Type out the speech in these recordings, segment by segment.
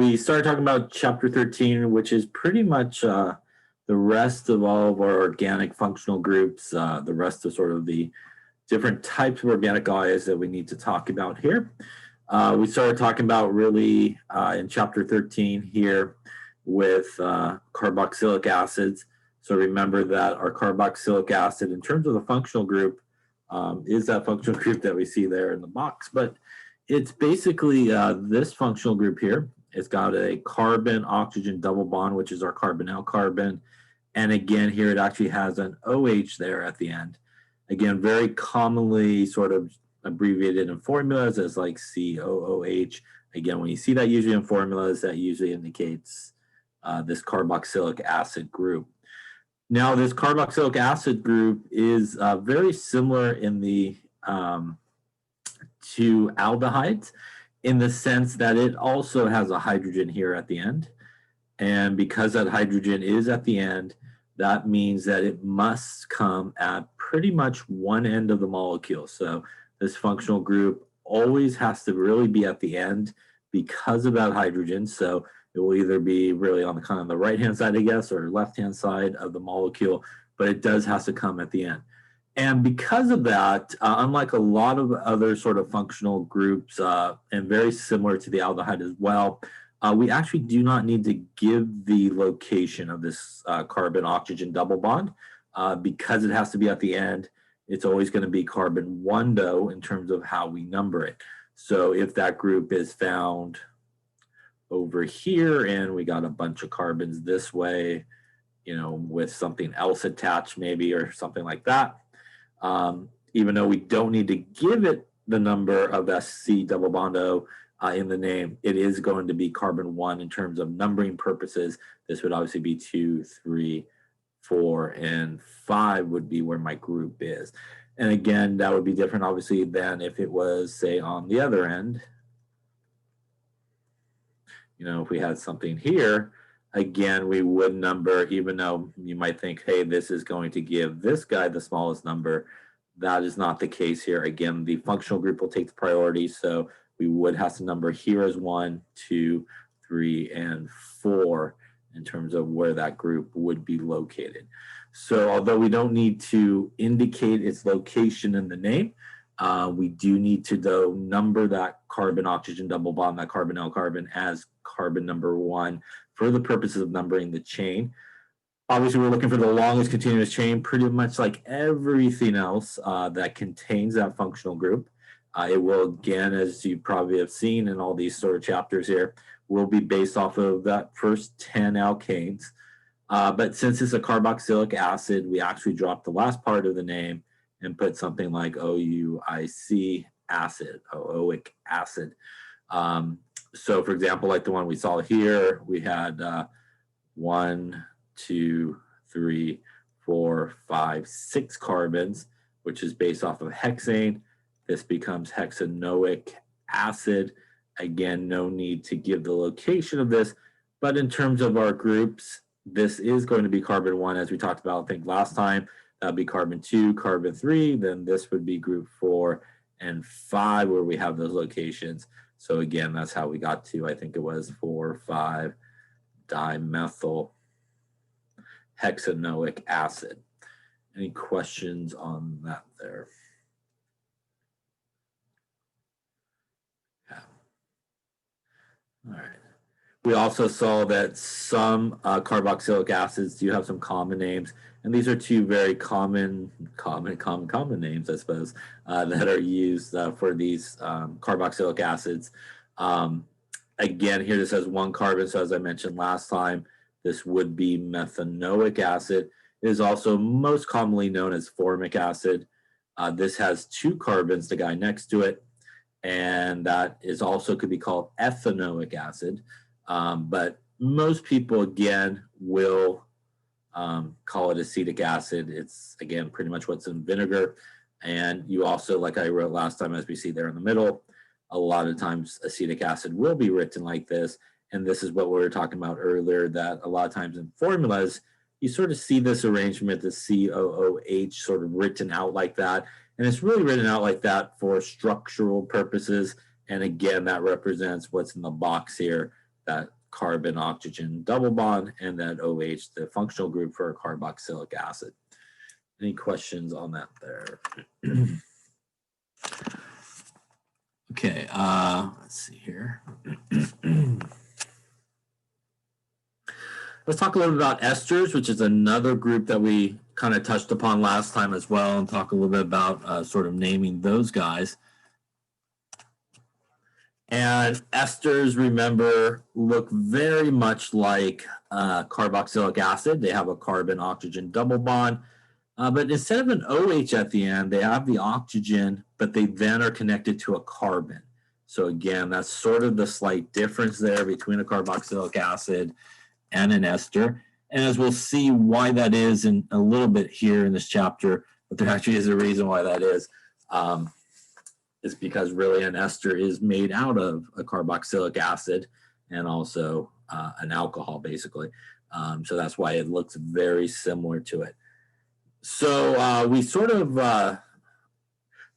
We started talking about chapter 13, which is pretty much the rest of all of our organic functional groups, the rest of sort of the different types of organic ions that we need to talk about here. We started talking about really in chapter 13 here with carboxylic acids. So remember that our carboxylic acid, in terms of the functional group, is that functional group that we see there in the box. But it's basically this functional group here. It's got a carbon-oxygen double bond, which is our carbonyl carbon. And again, here it actually has an OH there at the end. Again, very commonly sort of abbreviated in formulas as like COOH. Again, when you see that usually in formulas, that usually indicates this carboxylic acid group. Now, this carboxylic acid group is very similar in the to aldehydes in the sense that it also has a hydrogen here at the end. And because that hydrogen is at the end, that means that it must come at pretty much one end of the molecule. So this functional group always has to really be at the end because of that hydrogen. So it will either be really on the kind of the right-hand side, I guess, or left-hand side of the molecule, but it does have to come at the end. And because of that, unlike a lot of other sort of functional groups, and very similar to the aldehyde as well, we actually do not need to give the location of this carbon-oxygen double bond because it has to be at the end. It's always going to be carbon 1-do in terms of how we number it. So if that group is found over here and we got a bunch of carbons this way, you know, with something else attached maybe or something like that, even though we don't need to give it the number of SC double bond O in the name, it is going to be carbon 1 in terms of numbering purposes. This would obviously be 2, 3, 4, and 5 would be where my group is. And again, that would be different obviously than if it was, say, on the other end. You know, if we had something here, again, we would number, even though you might think, hey, this is going to give this guy the smallest number. That is not the case here. Again, the functional group will take the priority. So we would have to number here as 1, 2, 3, and 4 in terms of where that group would be located. So although we don't need to indicate its location in the name, we do need to, though, number that carbon-oxygen double bond, that carbonyl carbon, as carbon number 1 for the purposes of numbering the chain. Obviously, we're looking for the longest continuous chain, pretty much like everything else that contains that functional group. It will, again, as you probably have seen in all these sort of chapters here, will be based off of that first 10 alkanes. But since it's a carboxylic acid, we actually dropped the last part of the name and put something like OUIC acid, OOic acid. So for example, like the one we saw here, we had 1, 2, 3, 4, 5, 6 carbons, which is based off of hexane. This becomes hexanoic acid. Again, no need to give the location of this, but in terms of our groups, this is going to be carbon 1, as we talked about, I think last time. That'd be carbon 2, carbon 3, then this would be group 4 and 5 where we have those locations. So again, that's how we got to, I think it was 4,5 dimethyl hexanoic acid. Any questions on that there? Yeah. All right. We also saw that some carboxylic acids do have some common names, and these are two very common names, I suppose, that are used for these carboxylic acids. Again, here this has 1 carbon, so as I mentioned last time, this would be methanoic acid. It is also most commonly known as formic acid. This has 2 carbons, the guy next to it, and that is also could be called ethanoic acid. But most people, again, will call it acetic acid. It's, again, pretty much what's in vinegar. And you also, like I wrote last time, as we see there in the middle, a lot of times acetic acid will be written like this. And this is what we were talking about earlier, that a lot of times in formulas, you sort of see this arrangement, the COOH sort of written out like that. And it's really written out like that for structural purposes. And again, that represents what's in the box here, that carbon-oxygen double bond, and that OH, the functional group for a carboxylic acid. Any questions on that there? Okay, let's see here. Let's talk a little bit about esters, which is another group that we kind of touched upon last time as well, and talk a little bit about sort of naming those guys. And esters, remember, look very much like carboxylic acid. They have a carbon-oxygen double bond. But instead of an OH at the end, they have the oxygen, but they then are connected to a carbon. So again, that's sort of the slight difference there between a carboxylic acid and an ester. And as we'll see why that is in a little bit here in this chapter, but there actually is a reason why that is because really an ester is made out of a carboxylic acid and also an alcohol, basically. So that's why it looks very similar to it. So we sort of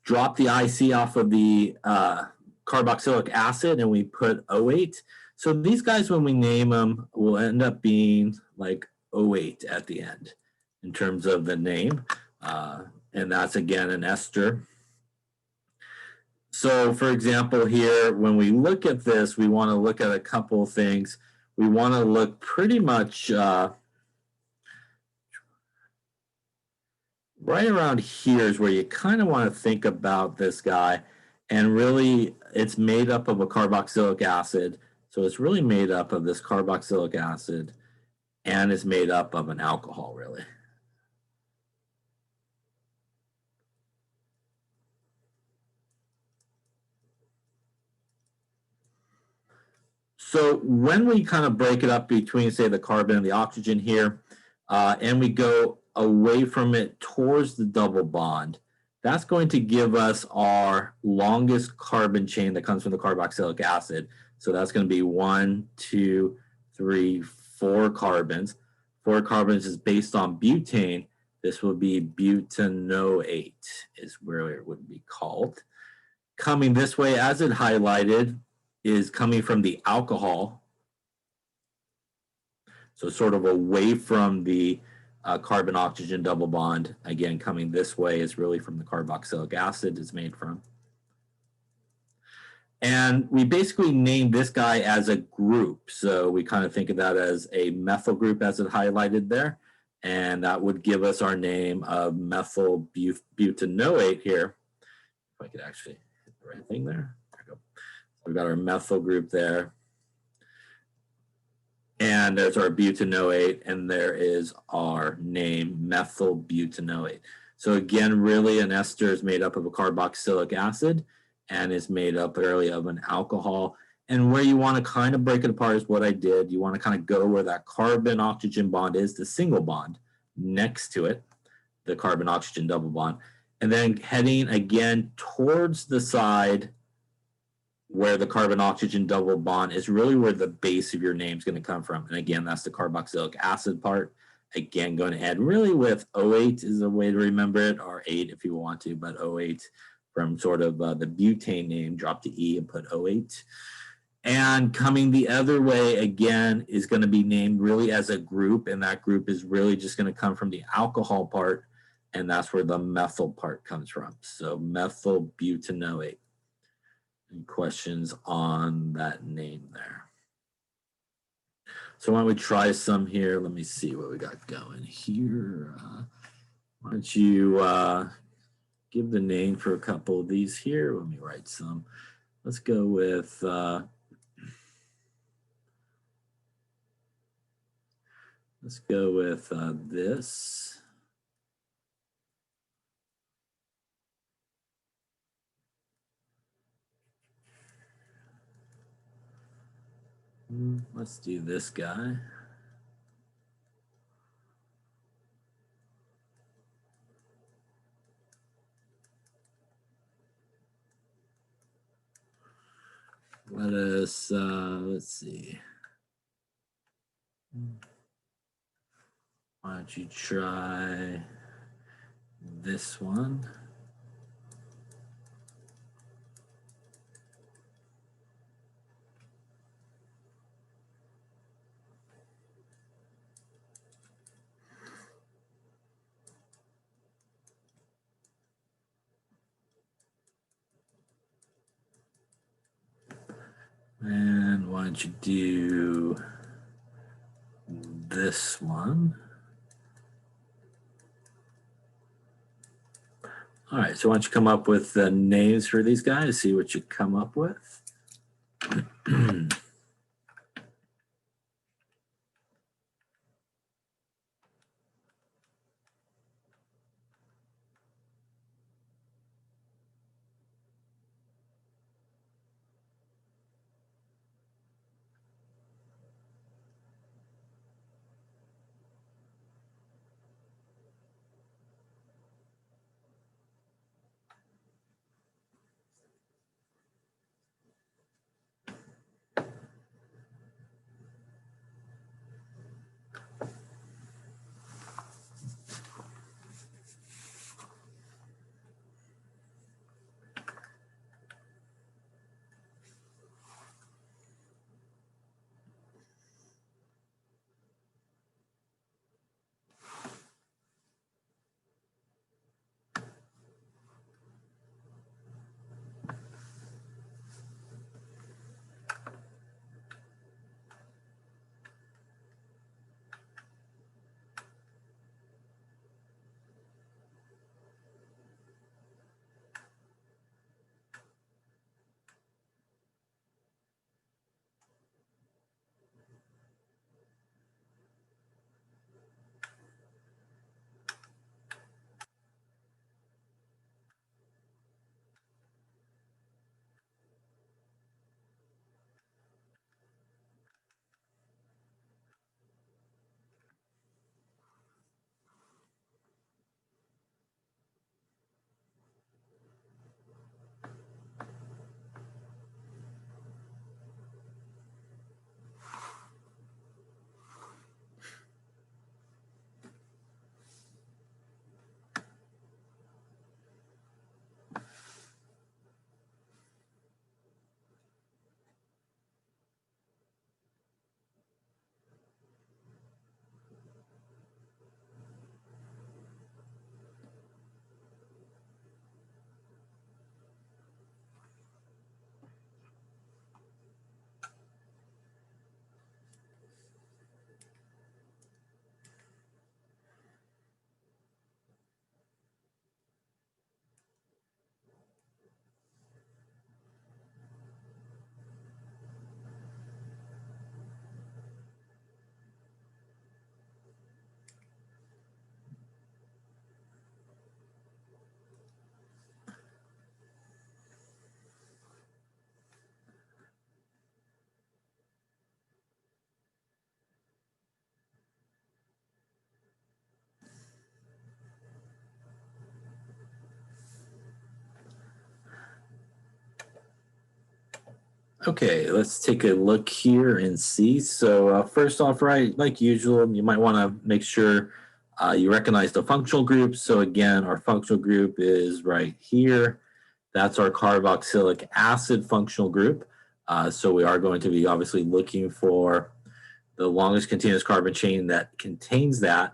dropped the IC off of the carboxylic acid and we put O8. So these guys, when we name them, will end up being like O8 at the end in terms of the name. And that's, again, an ester. So, for example, here, when we look at this, we want to look at a couple of things. We want to look pretty much right around here is where you kind of want to think about this guy. And really, it's made up of a carboxylic acid. So it's really made up of this carboxylic acid, and it's made up of an alcohol, really. So when we kind of break it up between, say, the carbon and the oxygen here, and we go away from it towards the double bond, that's going to give us our longest carbon chain that comes from the carboxylic acid. So that's going to be 1, 2, 3, 4 carbons. 4 carbons is based on butane. This will be butanoate is where it would be called. Coming this way, as it highlighted, is coming from the alcohol. So sort of away from the carbon-oxygen double bond. Again, coming this way is really from the carboxylic acid it's made from. And we basically named this guy as a group. So we kind of think of that as a methyl group as it highlighted there. And that would give us our name of methyl butanoate here. If I could actually hit the right thing there. There we go. So we've got our methyl group there. And there's our butanoate, and there is our name, methyl butanoate. So again, really an ester is made up of a carboxylic acid and is made up really of an alcohol. And where you want to kind of break it apart is what I did. You want to kind of go where that carbon-oxygen bond is, the single bond next to it, the carbon-oxygen double bond, and then heading again towards the side where the carbon-oxygen double bond is really where the base of your name is going to come from. And again, that's the carboxylic acid part. Again, going to head really with O8 is a way to remember it, or 8 if you want to, but O8 from sort of the butane name, drop the E and put O8. And coming the other way, again, is going to be named really as a group, and that group is really just going to come from the alcohol part, and that's where the methyl part comes from. So methyl butanoate. Any questions on that name there? So why don't we try some here? Let me see what we got going here. Why don't you give the name for a couple of these here? Let me write some. Let's go with this. Let's do this guy. Let us, let's see. Why don't you try this one? why don't you do this one? All right, so why don't you come up with the names for these guys, see what you come up with. Okay, let's take a look here and see. So first off, right, like usual, you might want to make sure you recognize the functional group. So again, our functional group is right here. That's our carboxylic acid functional group. So we are going to be obviously looking for the longest continuous carbon chain that contains that.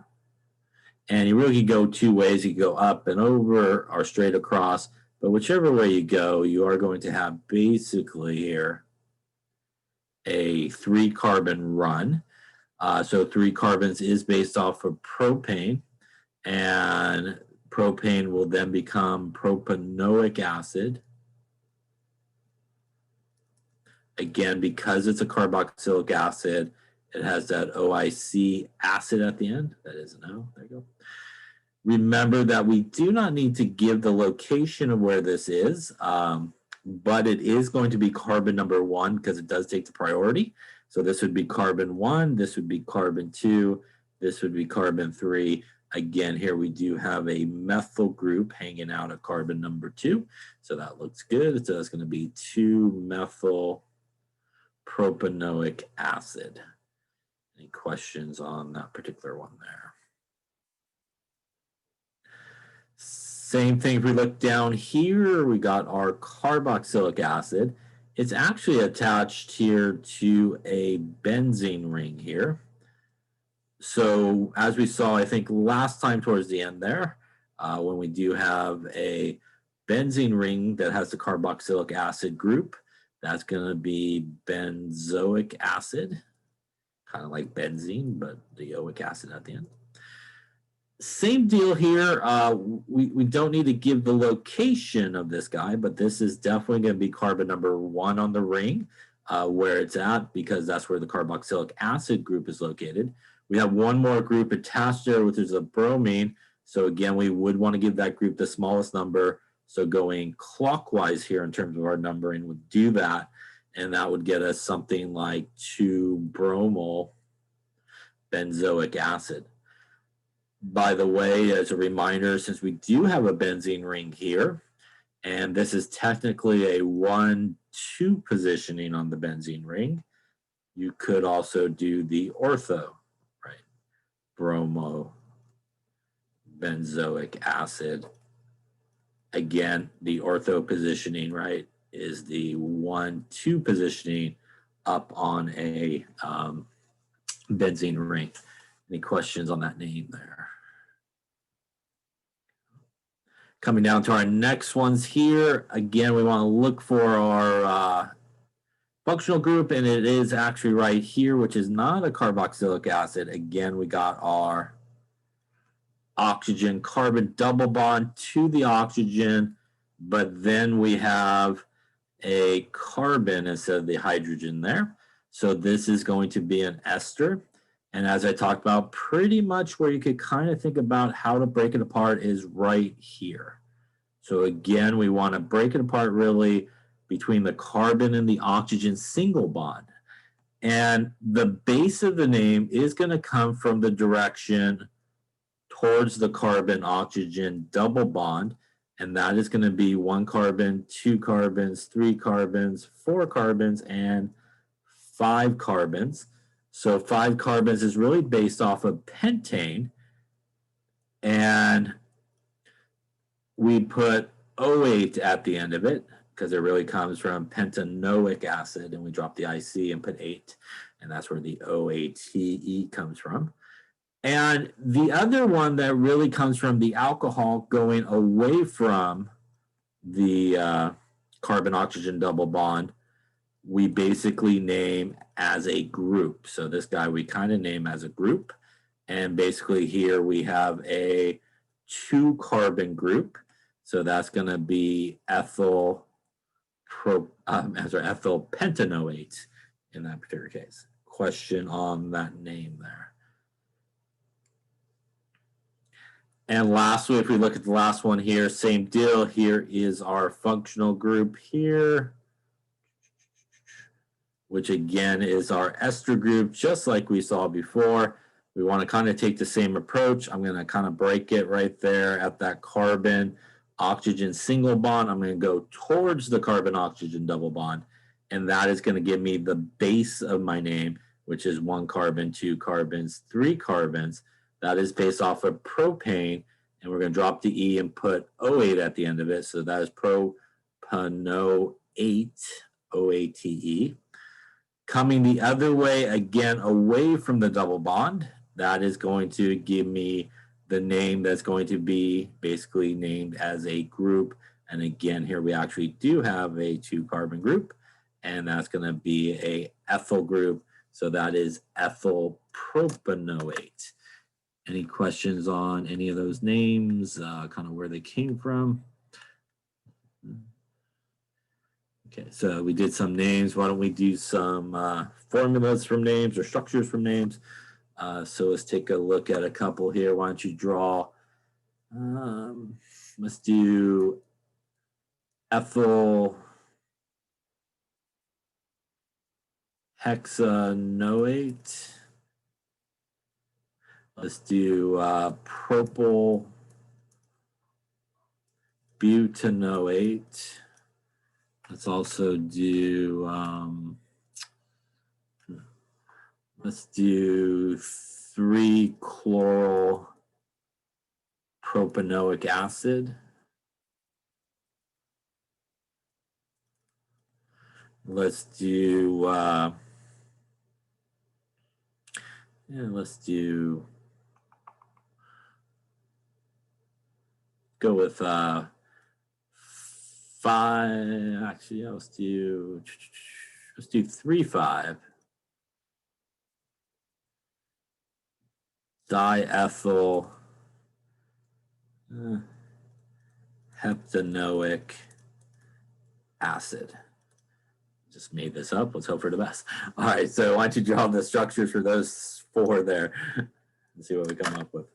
And you really can go two ways. You can go up and over or straight across. But whichever way you go, you are going to have basically here a 3-carbon run. So 3 carbons is based off of propane, and propane will then become propanoic acid. Again, because it's a carboxylic acid, it has that OIC acid at the end. That is an O. There you go. Remember that we do not need to give the location of where this is, but it is going to be carbon number 1 because it does take the priority. So this would be carbon 1, this would be carbon 2, this would be carbon 3. Again, here we do have a methyl group hanging out at carbon number 2. So that looks good. So it's going to be 2-methyl propanoic acid. Any questions on that particular one there? Same thing if we look down here, we got our carboxylic acid. It's actually attached here to a benzene ring here. So as we saw, I think last time towards the end there, when we do have a benzene ring that has the carboxylic acid group, That's going to be benzoic acid, kind of like benzene, but the oic acid at the end. Same deal here. We don't need to give the location of this guy, but this is definitely going to be carbon number 1 on the ring, where it's at, because that's where the carboxylic acid group is located. We have one more group attached there, which is a bromine. So again, we would want to give that group the smallest number. So going clockwise here in terms of our numbering would do that. And that would get us something like 2-bromo benzoic acid. By the way, as a reminder, since we do have a benzene ring here, and this is technically a 1-2 positioning on the benzene ring, you could also do the ortho, right? Bromo benzoic acid. Again, the ortho positioning, right, is the 1-2 positioning up on a benzene ring. Any questions on that name there? Coming down to our next ones here. Again, we want to look for our functional group, and it is actually right here, which is not a carboxylic acid. Again, we got our oxygen carbon double bond to the oxygen, but then we have a carbon instead of the hydrogen there. So this is going to be an ester. And as I talked about, pretty much where you could kind of think about how to break it apart is right here. So again, we want to break it apart really between the carbon and the oxygen single bond. And the base of the name is going to come from the direction towards the carbon-oxygen double bond. And that is going to be 1 carbon, 2 carbons, 3 carbons, 4 carbons, and 5 carbons. So 5 carbons is really based off of pentane. And we put OH at the end of it because it really comes from pentanoic acid. And we drop the IC and put 8. And that's where the OATE comes from. And the other one that really comes from the alcohol going away from the carbon-oxygen double bond, we basically name as a group. So this guy we kind of name as a group. And basically here we have a 2-carbon group. So that's going to be ethyl pentanoate in that particular case. Question on that name there. And lastly, if we look at the last one here, same deal. Here is our functional group here, which again is our ester group, just like we saw before. We want to kind of take the same approach. I'm going to kind of break it right there at that carbon oxygen single bond. I'm going to go towards the carbon oxygen double bond, and that is going to give me the base of my name, which is 1 carbon, 2 carbons, 3 carbons. That is based off of propane, and we're going to drop the E and put O8 at the end of it. So that is propanoate, OATE. Coming the other way, again, away from the double bond, that is going to give me the name that's going to be basically named as a group. And again, here we actually do have a 2-carbon group, and that's going to be a ethyl group. So that is ethyl propanoate. Any questions on any of those names, kind of where they came from? Okay, so we did some names. Why don't we do some formulas from names or structures from names? So let's take a look at a couple here. Why don't you draw? Let's do ethyl hexanoate. Let's do propyl butanoate. Let's also do, let's do 3-chloral propanoic acid. Let's do, go with 5, actually, yeah, let's do 3,5. Diethyl heptanoic acid. Just made this up. Let's hope for the best. All right, so why don't you draw the structures for those 4 there and see what we come up with.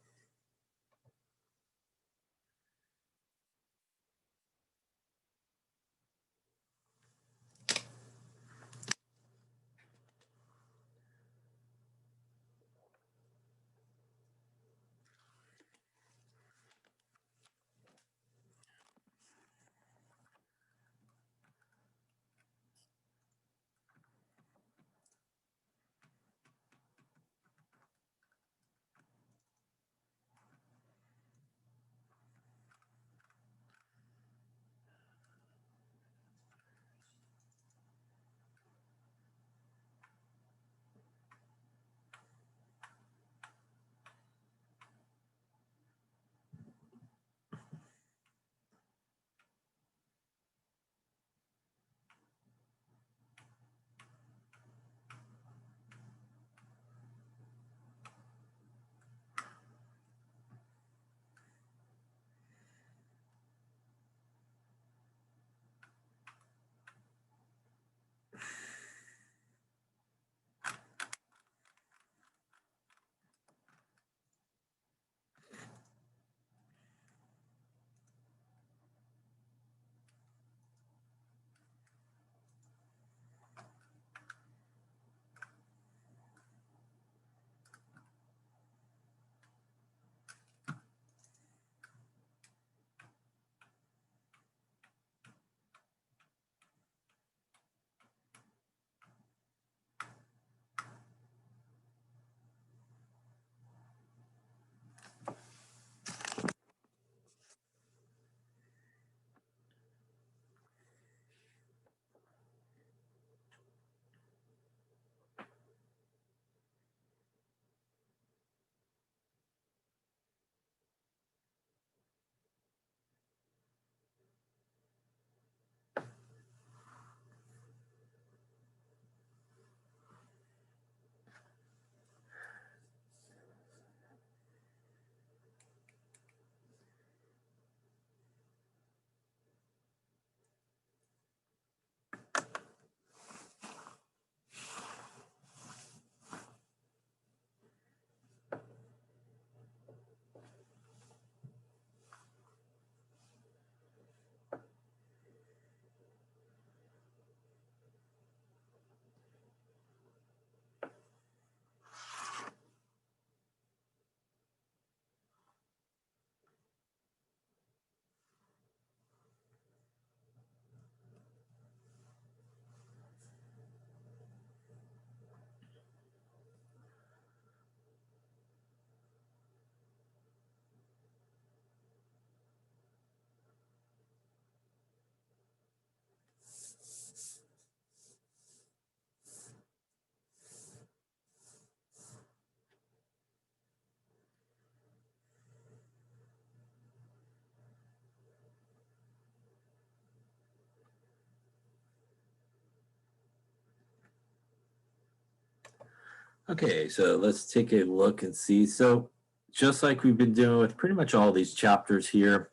Okay, so let's take a look and see. So just like we've been doing with pretty much all these chapters here,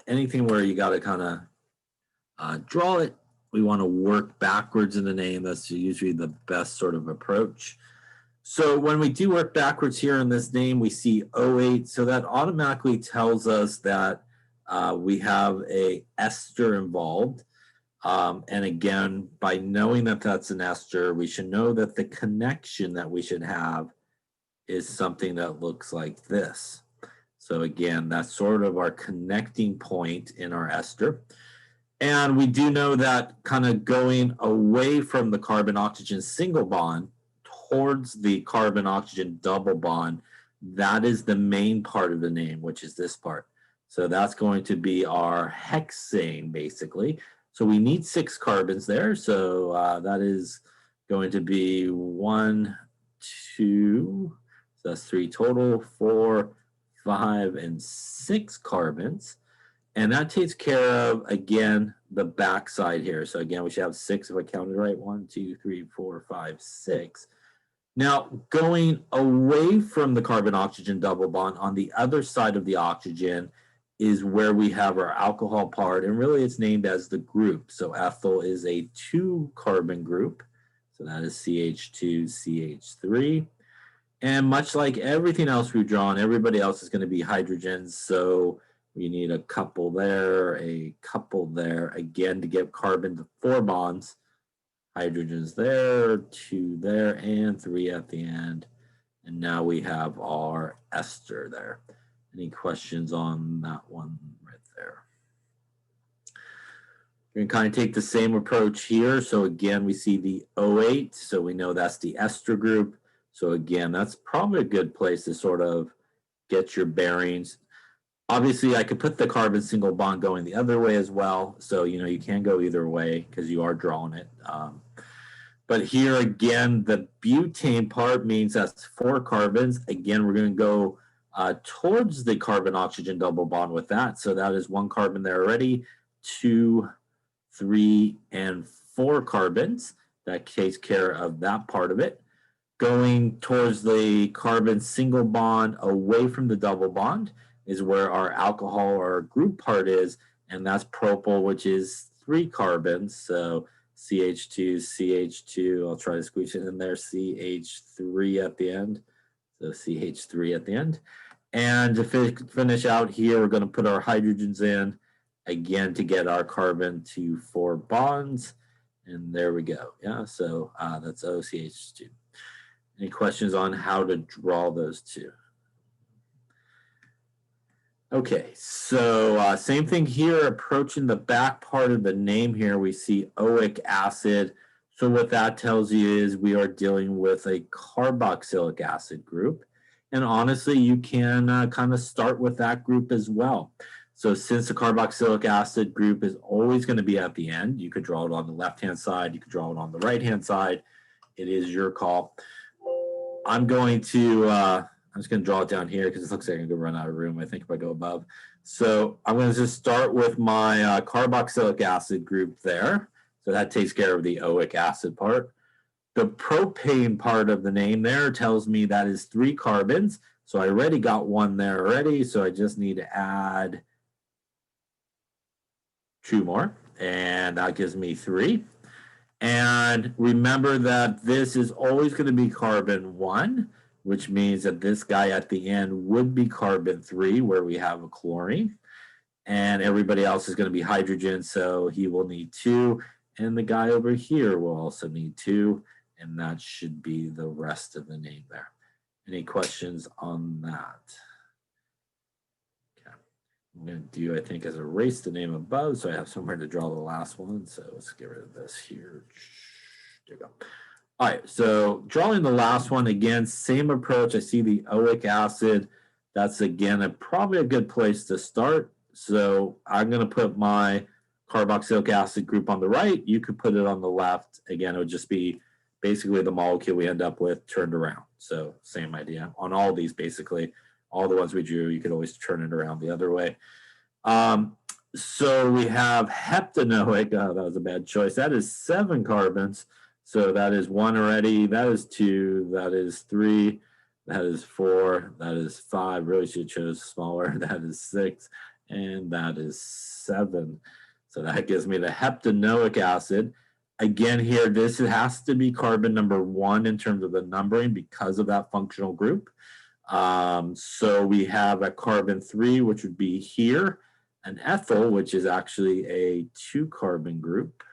anything where you got to kind of draw it, we want to work backwards in the name. That's usually the best sort of approach. So when we do work backwards here in this name, we see O8. So that automatically tells us that we have a ester involved. And again, by knowing that that's an ester, we should know that the connection that we should have is something that looks like this. So again, that's sort of our connecting point in our ester. And we do know that kind of going away from the carbon-oxygen single bond towards the carbon-oxygen double bond, that is the main part of the name, which is this part. So that's going to be our hexane, basically. So we need 6 carbons there. So that is going to be 1, 2, so that's 3 total, 4, 5, and 6 carbons. And that takes care of, again, the back side here. So again, we should have 6 if I counted right. 1, 2, 3, 4, 5, 6. Now, going away from the carbon-oxygen double bond, on the other side of the oxygen is where we have our alcohol part, and really it's named as the group. So ethyl is a 2-carbon group, so that is CH2CH3. And much like everything else we've drawn, everybody else is going to be hydrogens, so we need a couple there, again, to give carbon to 4 bonds. Hydrogens there, 2 there, and 3 at the end. And now we have our ester there. Any questions on that one right there? We're going to kind of take the same approach here. So again, we see the O8, so we know that's the ester group. So again, that's probably a good place to sort of get your bearings. Obviously, I could put the carbon single bond going the other way as well. So, you know, you can go either way because you are drawing it. But here again, the butane part means that's 4 carbons. Again, we're going to go towards the carbon-oxygen double bond with that. So that is 1 carbon there already, 2, 3, and 4 carbons. That takes care of that part of it. Going towards the carbon single bond away from the double bond is where our alcohol or group part is, and that's propyl, which is 3 carbons. So CH2, CH2, I'll try to squeeze it in there, CH3 at the end. So CH3 at the end. And to finish out here, we're going to put our hydrogens in, again, to get our carbon to 4 bonds. And there we go. Yeah, so that's OCH2. Any questions on how to draw those two? Okay, so same thing here, approaching the back part of the name here, we see oic acid. So what that tells you is we are dealing with a carboxylic acid group. And honestly, you can kind of start with that group as well. So since the carboxylic acid group is always going to be at the end, you could draw it on the left-hand side, you could draw it on the right-hand side. It is your call. I'm going to, I'm just going to draw it down here because it looks like I'm going to run out of room, I think, if I go above. So I'm going to just start with my carboxylic acid group there. So that takes care of the oic acid part. The propane part of the name there tells me that is 3 carbons. So I already got 1 there already. So I just need to add 2 more. And that gives me 3. And remember that this is always going to be carbon 1, which means that this guy at the end would be carbon 3, where we have a chlorine. And everybody else is going to be hydrogen, so he will need 2. And the guy over here will also need 2. And that should be the rest of the name there. Any questions on that? Okay. I'm going to do, I think, is erase the name above, so I have somewhere to draw the last one. So let's get rid of this here. There you go. All right, so drawing the last one, again, same approach. I see the oic acid. That's, again, probably a good place to start. So I'm going to put my carboxylic acid group on the right. You could put it on the left. Again, it would just be basically the molecule we end up with turned around. So same idea. On all these, basically, all the ones we drew, you could always turn it around the other way. So we have heptanoic. Oh, that was a bad choice. That is 7 carbons. So that is 1 already. That is 2. That is 3. That is 4. That is 5. Really should have chose smaller. That is 6. And that is 7. So that gives me the heptanoic acid. Again, here, this has to be carbon number 1 in terms of the numbering because of that functional group. So we have a carbon 3, which would be here, an ethyl, which is actually a 2-carbon group.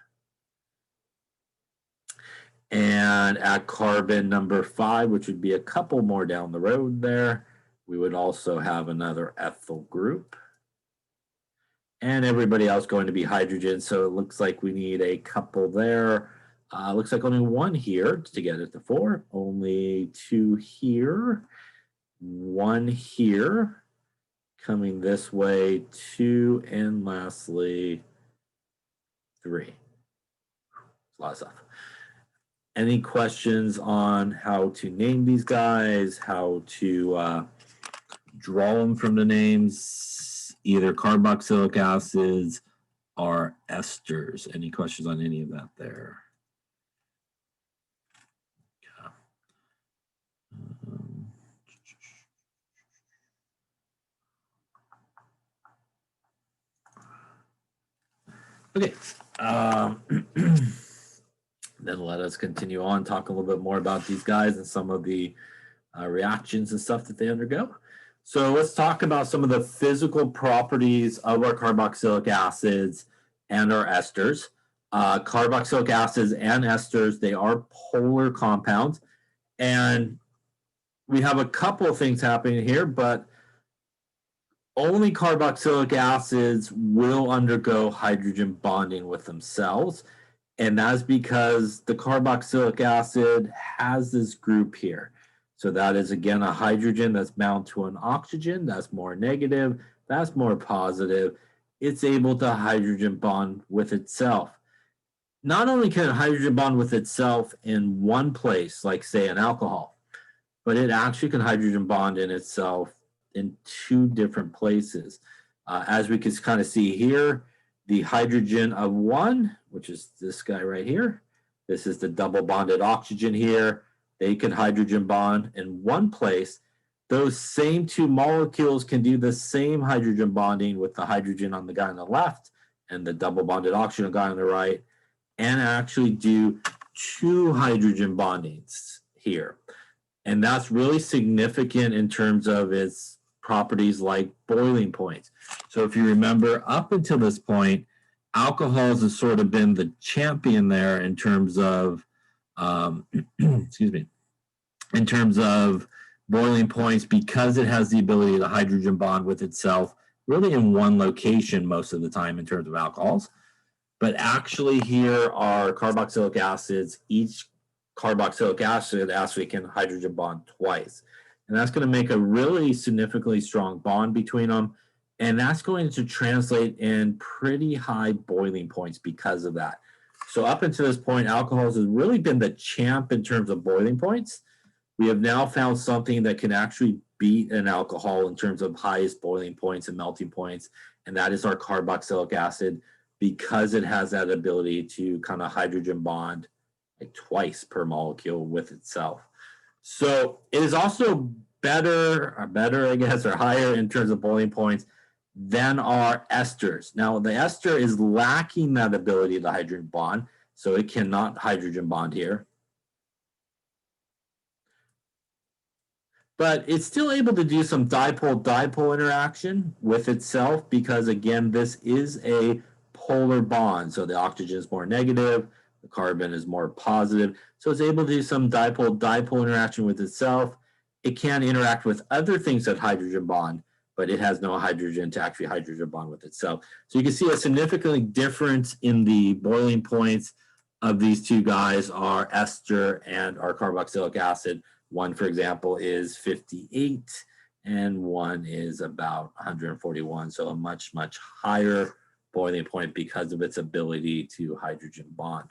And at carbon number 5, which would be a couple more down the road there, we would also have another ethyl group. And everybody else going to be hydrogen. So it looks like we need a couple there. Looks like only 1 here to get it to 4. Only 2 here. 1 here. Coming this way, 2. And lastly, 3. A lot of stuff. Any questions on how to name these guys, how to draw them from the names, either carboxylic acids or esters. Any questions on any of that there? Okay. Then let us continue on, talk a little bit more about these guys and some of the reactions and stuff that they undergo. So let's talk about some of the physical properties of our carboxylic acids and our esters. Carboxylic acids and esters, they are polar compounds. And we have a couple of things happening here, but only carboxylic acids will undergo hydrogen bonding with themselves. And that's because the carboxylic acid has this group here. So that is, again, a hydrogen that's bound to an oxygen. That's more negative. That's more positive. It's able to hydrogen bond with itself. Not only can it hydrogen bond with itself in one place, like, say, an alcohol, but it actually can hydrogen bond in itself in two different places. As we can kind of see here, the hydrogen of one, which is this guy right here, this is the double bonded oxygen here. They can hydrogen bond in one place. Those same two molecules can do the same hydrogen bonding with the hydrogen on the guy on the left and the double bonded oxygen guy on the right, and actually do two hydrogen bondings here. And that's really significant in terms of its properties like boiling points. So if you remember, up until this point, alcohols has sort of been the champion there in terms of, excuse me, in terms of boiling points, because it has the ability to hydrogen bond with itself really in one location most of the time in terms of alcohols. But actually here are carboxylic acids. Each carboxylic acid actually can hydrogen bond twice. And that's going to make a really significantly strong bond between them. And that's going to translate in pretty high boiling points because of that. So up until this point, alcohols has really been the champ in terms of boiling points. We have now found something that can actually beat an alcohol in terms of highest boiling points and melting points, and that is our carboxylic acid, because it has that ability to kind of hydrogen bond like twice per molecule with itself. So it is also better, I guess, or higher in terms of boiling points than our esters. Now, the ester is lacking that ability to hydrogen bond, so it cannot hydrogen bond here. But it's still able to do some dipole-dipole interaction with itself because, again, this is a polar bond. So the oxygen is more negative, the carbon is more positive. So it's able to do some dipole-dipole interaction with itself. It can interact with other things that hydrogen bond, but it has no hydrogen to actually hydrogen bond with itself. So you can see a significant difference in the boiling points of these two guys, our ester and our carboxylic acid. One, for example, is 58, and one is about 141. So a much, much higher boiling point because of its ability to hydrogen bond.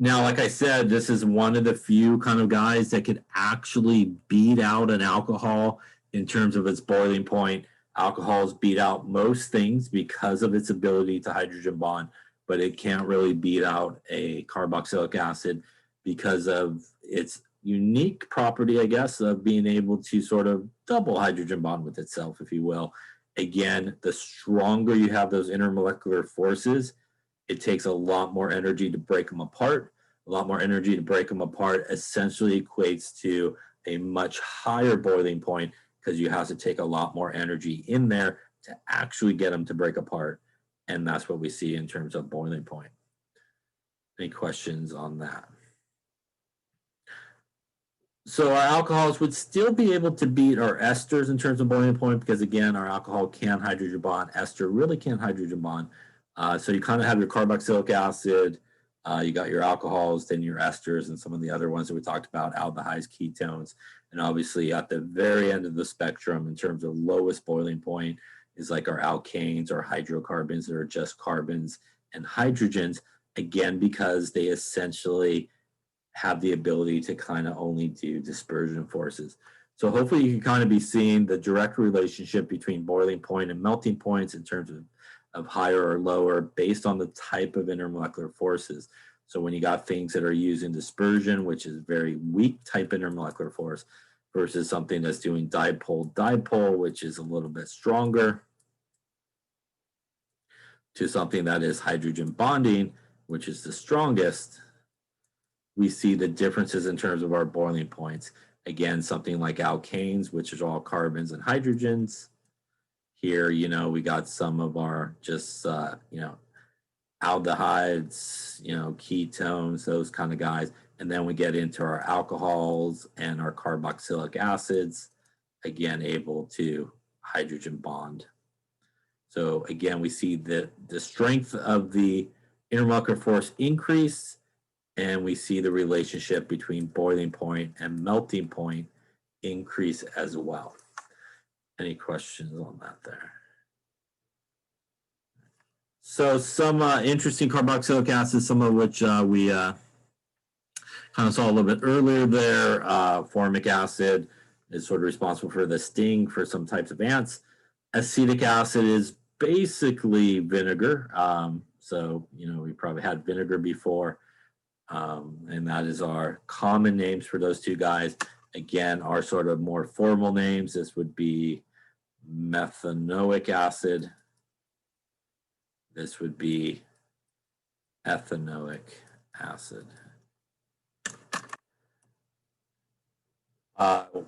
Now, like I said, this is one of the few kind of guys that could actually beat out an alcohol in terms of its boiling point. Alcohols beat out most things because of its ability to hydrogen bond, but it can't really beat out a carboxylic acid because of its unique property, I guess, of being able to sort of double hydrogen bond with itself, if you will. Again, the stronger you have those intermolecular forces, it takes a lot more energy to break them apart. A lot more energy to break them apart essentially equates to a much higher boiling point because you have to take a lot more energy in there to actually get them to break apart. And that's what we see in terms of boiling point. Any questions on that? So our alcohols would still be able to beat our esters in terms of boiling point because, again, our alcohol can hydrogen bond. Ester really can't hydrogen bond. So you kind of have your carboxylic acid, you got your alcohols, then your esters, and some of the other ones that we talked about, aldehydes, ketones. And obviously at the very end of the spectrum in terms of lowest boiling point is like our alkanes or hydrocarbons that are just carbons and hydrogens, again, because they essentially have the ability to kind of only do dispersion forces. So hopefully you can kind of be seeing the direct relationship between boiling point and melting points in terms of higher or lower based on the type of intermolecular forces. So when you got things that are using dispersion, which is very weak type intermolecular force, versus something that's doing dipole, which is a little bit stronger, to something that is hydrogen bonding, which is the strongest, we see the differences in terms of our boiling points. Again, something like alkanes, which is all carbons and hydrogens. Here, you know, we got some of our just, you know, aldehydes, you know, ketones, those kind of guys. And then we get into our alcohols and our carboxylic acids, again, able to hydrogen bond. So again, we see the strength of the intermolecular force increase, and we see the relationship between boiling point and melting point increase as well. Any questions on that there? So some interesting carboxylic acids, some of which we kind of saw a little bit earlier there. Formic acid is sort of responsible for the sting for some types of ants. Acetic acid is basically vinegar. So, you know, we probably had vinegar before. And that is our common names for those two guys. Again, our sort of more formal names, this would be methanoic acid. This would be ethanoic acid.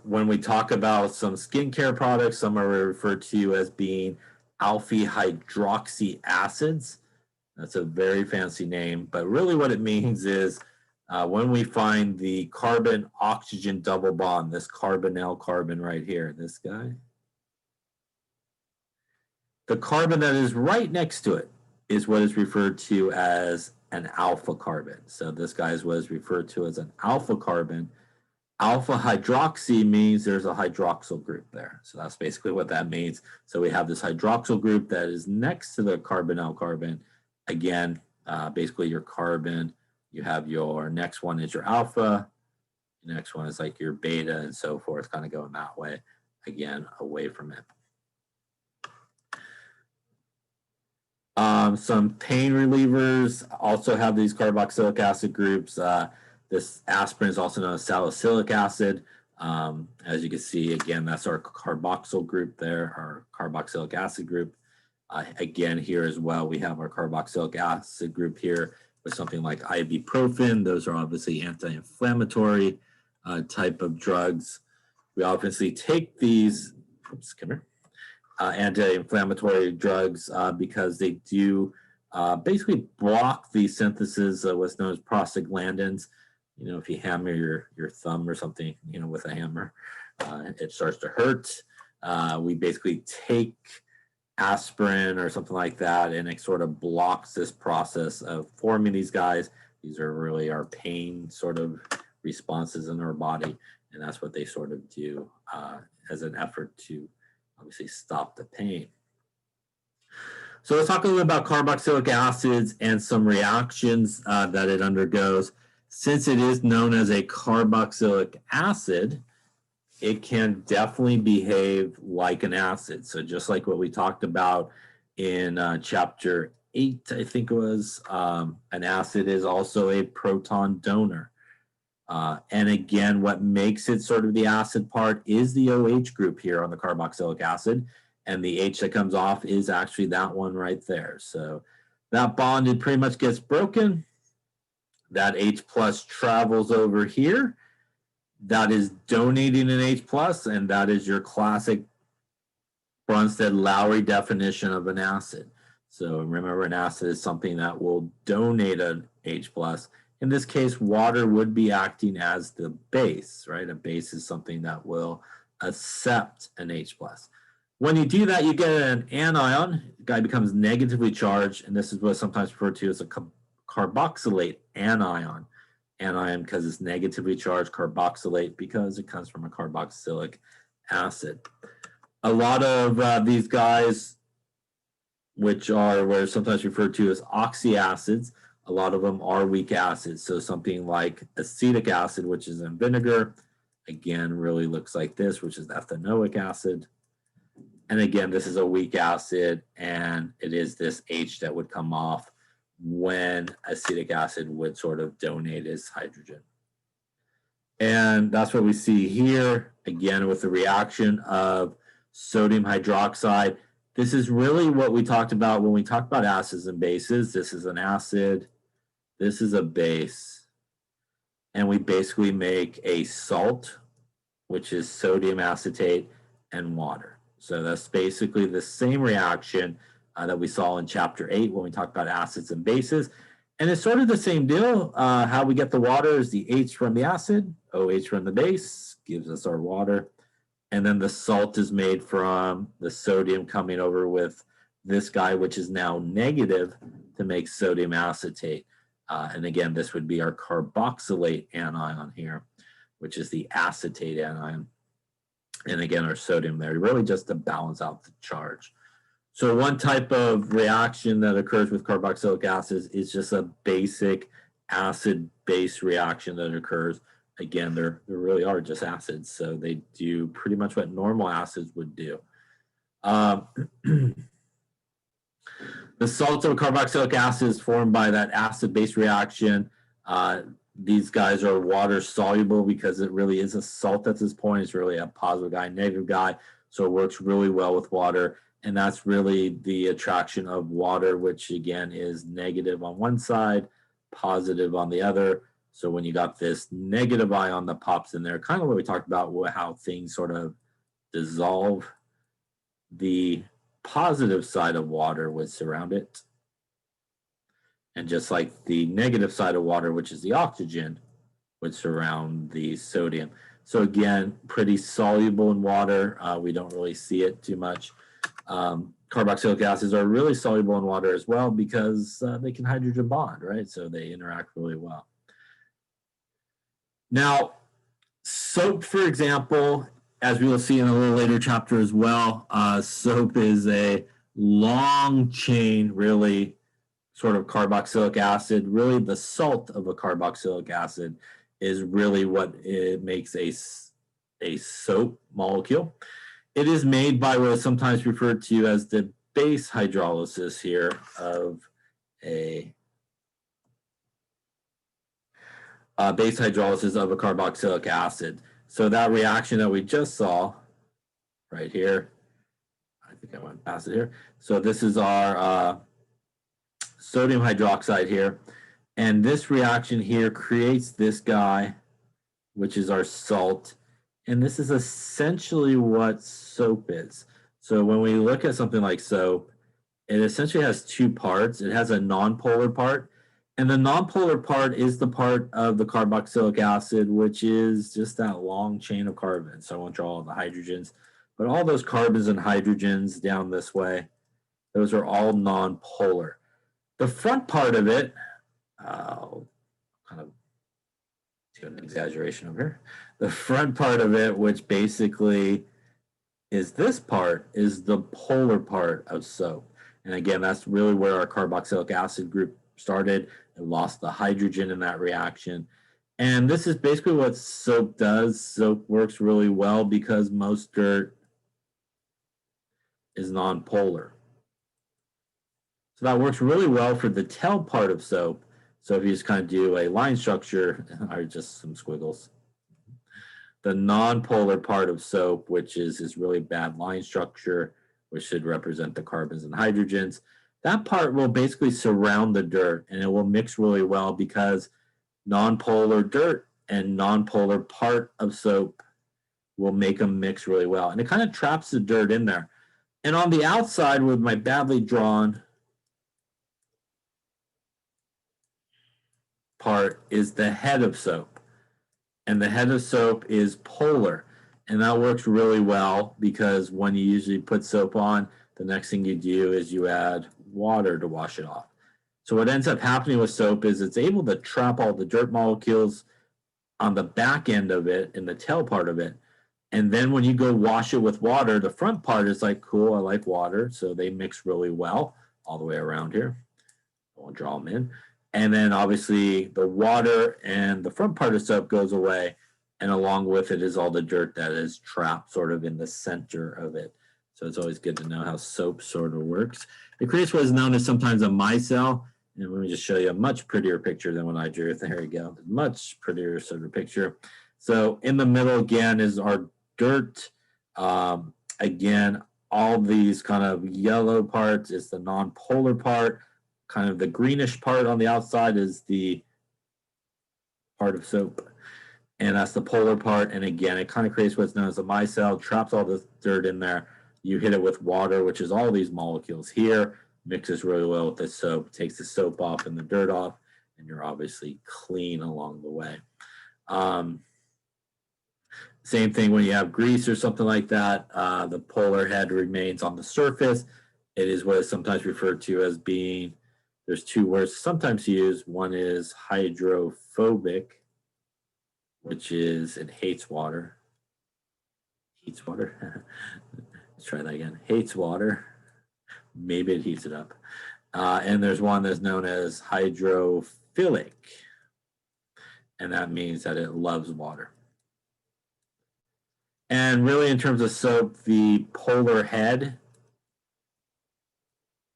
When we talk about some skincare products, some are referred to as being alpha hydroxy acids. That's a very fancy name, but really what it means is when we find the carbon-oxygen double bond, this carbonyl carbon right here, this guy, the carbon that is right next to it is what is referred to as an alpha carbon. So this guy is what is referred to as an alpha carbon. Alpha hydroxy means there's a hydroxyl group there. So that's basically what that means. So we have this hydroxyl group that is next to the carbonyl carbon. Again, basically your carbon, you have your next one is your alpha, the next one is like your beta and so forth, kind of going that way, again, away from it. Some pain relievers also have these carboxylic acid groups. This aspirin is also known as salicylic acid. As you can see, again, that's our carboxyl group there, our carboxylic acid group. Again, here as well, we have our carboxylic acid group here with something like ibuprofen. Those are obviously anti-inflammatory type of drugs. We obviously take these, oops, come here, anti-inflammatory drugs because they do basically block the synthesis of what's known as prostaglandins. You know, if you hammer your thumb or something, you know, with a hammer, it starts to hurt. We basically take aspirin or something like that, and it sort of blocks this process of forming these guys. These are really our pain sort of responses in our body, and that's what they sort of do as an effort to obviously stop the pain. So let's talk a little bit about carboxylic acids and some reactions that it undergoes. Since it is known as a carboxylic acid, it can definitely behave like an acid. So just like what we talked about in chapter 8, I think it was, an acid is also a proton donor. And again, what makes it sort of the acid part is the OH group here on the carboxylic acid. And the H that comes off is actually that one right there. So that bond, it pretty much gets broken. That H plus travels over here. That is donating an H plus, and that is your classic Bronsted-Lowry definition of an acid. So remember, an acid is something that will donate an H plus. In this case, water would be acting as the base, right? A base is something that will accept an H plus. When you do that, you get an anion. The guy becomes negatively charged, and this is what's sometimes referred to as a carboxylate anion. Anion because it's negatively charged, carboxylate because it comes from a carboxylic acid. A lot of these guys, which are sometimes referred to as oxyacids, a lot of them are weak acids. So something like acetic acid, which is in vinegar, again, really looks like this, which is ethanoic acid. And again, this is a weak acid, and it is this H that would come off when acetic acid would sort of donate its hydrogen. And that's what we see here, again, with the reaction of sodium hydroxide. This is really what we talked about when we talked about acids and bases. This is an acid, this is a base, and we basically make a salt, which is sodium acetate and water. So that's basically the same reaction that we saw in chapter 8 when we talked about acids and bases. And it's sort of the same deal. How we get the water is the H from the acid, OH from the base, gives us our water. And then the salt is made from the sodium coming over with this guy, which is now negative, to make sodium acetate. And again, this would be our carboxylate anion here, which is the acetate anion. And again, our sodium there, really just to balance out the charge. So one type of reaction that occurs with carboxylic acids is just a basic acid-base reaction that occurs. Again, they really are just acids, so they do pretty much what normal acids would do. The salt of carboxylic acid is formed by that acid-base reaction. These guys are water soluble because it really is a salt at this point. It's really a positive guy, negative guy, so it works really well with water. And that's really the attraction of water, which again is negative on one side, positive on the other. So when you got this negative ion that pops in there, kind of what we talked about, how things sort of dissolve, the positive side of water would surround it. And just like the negative side of water, which is the oxygen, would surround the sodium. So again, pretty soluble in water. We don't really see it too much. Carboxylic acids are really soluble in water as well because they can hydrogen bond, right? So they interact really well. Now, soap, for example, as we will see in a little later chapter as well, soap is a long chain, really, sort of carboxylic acid. Really, the salt of a carboxylic acid is really what it makes a soap molecule. It is made by what is sometimes referred to as the base hydrolysis here of a base hydrolysis of a carboxylic acid. So that reaction that we just saw right here, I think I went past it here. So this is our sodium hydroxide here. And this reaction here creates this guy, which is our salt. And this is essentially what soap is. So when we look at something like soap, it essentially has two parts. It has a nonpolar part. And the nonpolar part is the part of the carboxylic acid, which is just that long chain of carbons. So I won't draw all the hydrogens, but all those carbons and hydrogens down this way, those are all nonpolar. The front part of it, I'll kind of do an exaggeration over here. The front part of it, which basically is this part, is the polar part of soap. And again, that's really where our carboxylic acid group started. It lost the hydrogen in that reaction. And this is basically what soap does. Soap works really well because most dirt is nonpolar. So that works really well for the tail part of soap. So if you just kind of do a line structure, or just some squiggles, the nonpolar part of soap, which is this really bad line structure, which should represent the carbons and hydrogens, that part will basically surround the dirt, and it will mix really well because nonpolar dirt and nonpolar part of soap will make them mix really well. And it kind of traps the dirt in there. And on the outside with my badly drawn part is the head of soap. And the head of soap is polar. And that works really well because when you usually put soap on, the next thing you do is you add water to wash it off. So what ends up happening with soap is it's able to trap all the dirt molecules on the back end of it, in the tail part of it. And then when you go wash it with water, the front part is like, cool, I like water. So they mix really well all the way around here. I won't draw them in. And then obviously the water and the front part of soap goes away. and along with it is all the dirt that is trapped sort of in the center of it. So it's always good to know how soap sort of works. It creates what is known as sometimes a micelle. And let me just show you a much prettier picture than what I drew. There you go. Much prettier sort of picture. So in the middle, again, is our dirt. Again, all these kind of yellow parts is the non-polar part. Kind of the greenish part on the outside is the part of soap. And that's the polar part. And again, it kind of creates what's known as a micelle, traps all the dirt in there. You hit it with water, which is all these molecules here, mixes really well with the soap, takes the soap off and the dirt off, and you're obviously clean along the way. Same thing when you have grease or something like that, the polar head remains on the surface. It is what is sometimes referred to as being, there's two words sometimes used. One is hydrophobic, which is it hates water. Heats water. Let's try that again. Hates water. Maybe it heats it up. And there's one that's known as hydrophilic. And that means that it loves water. And really in terms of soap, the polar head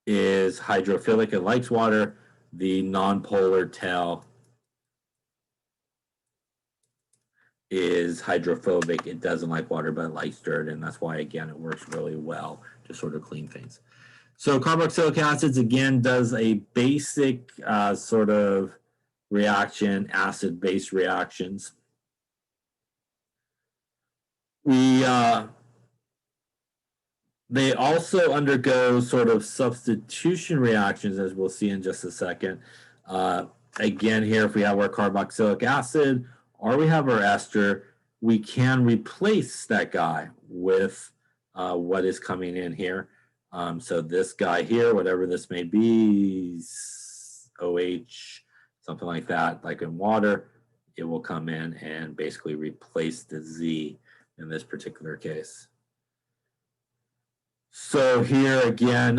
is hydrophilic. It likes water. The non-polar tail is hydrophobic. It doesn't like water, but it likes dirt. And that's why, again, it works really well to sort of clean things. So carboxylic acids, again, does a basic sort of reaction, acid-base reactions. They also undergo sort of substitution reactions, as we'll see in just a second. Again, here, if we have our carboxylic acid or we have our ester, we can replace that guy with what is coming in here. So this guy here, whatever this may be, OH, something like that, like in water, it will come in and basically replace the Z in this particular case. So here again,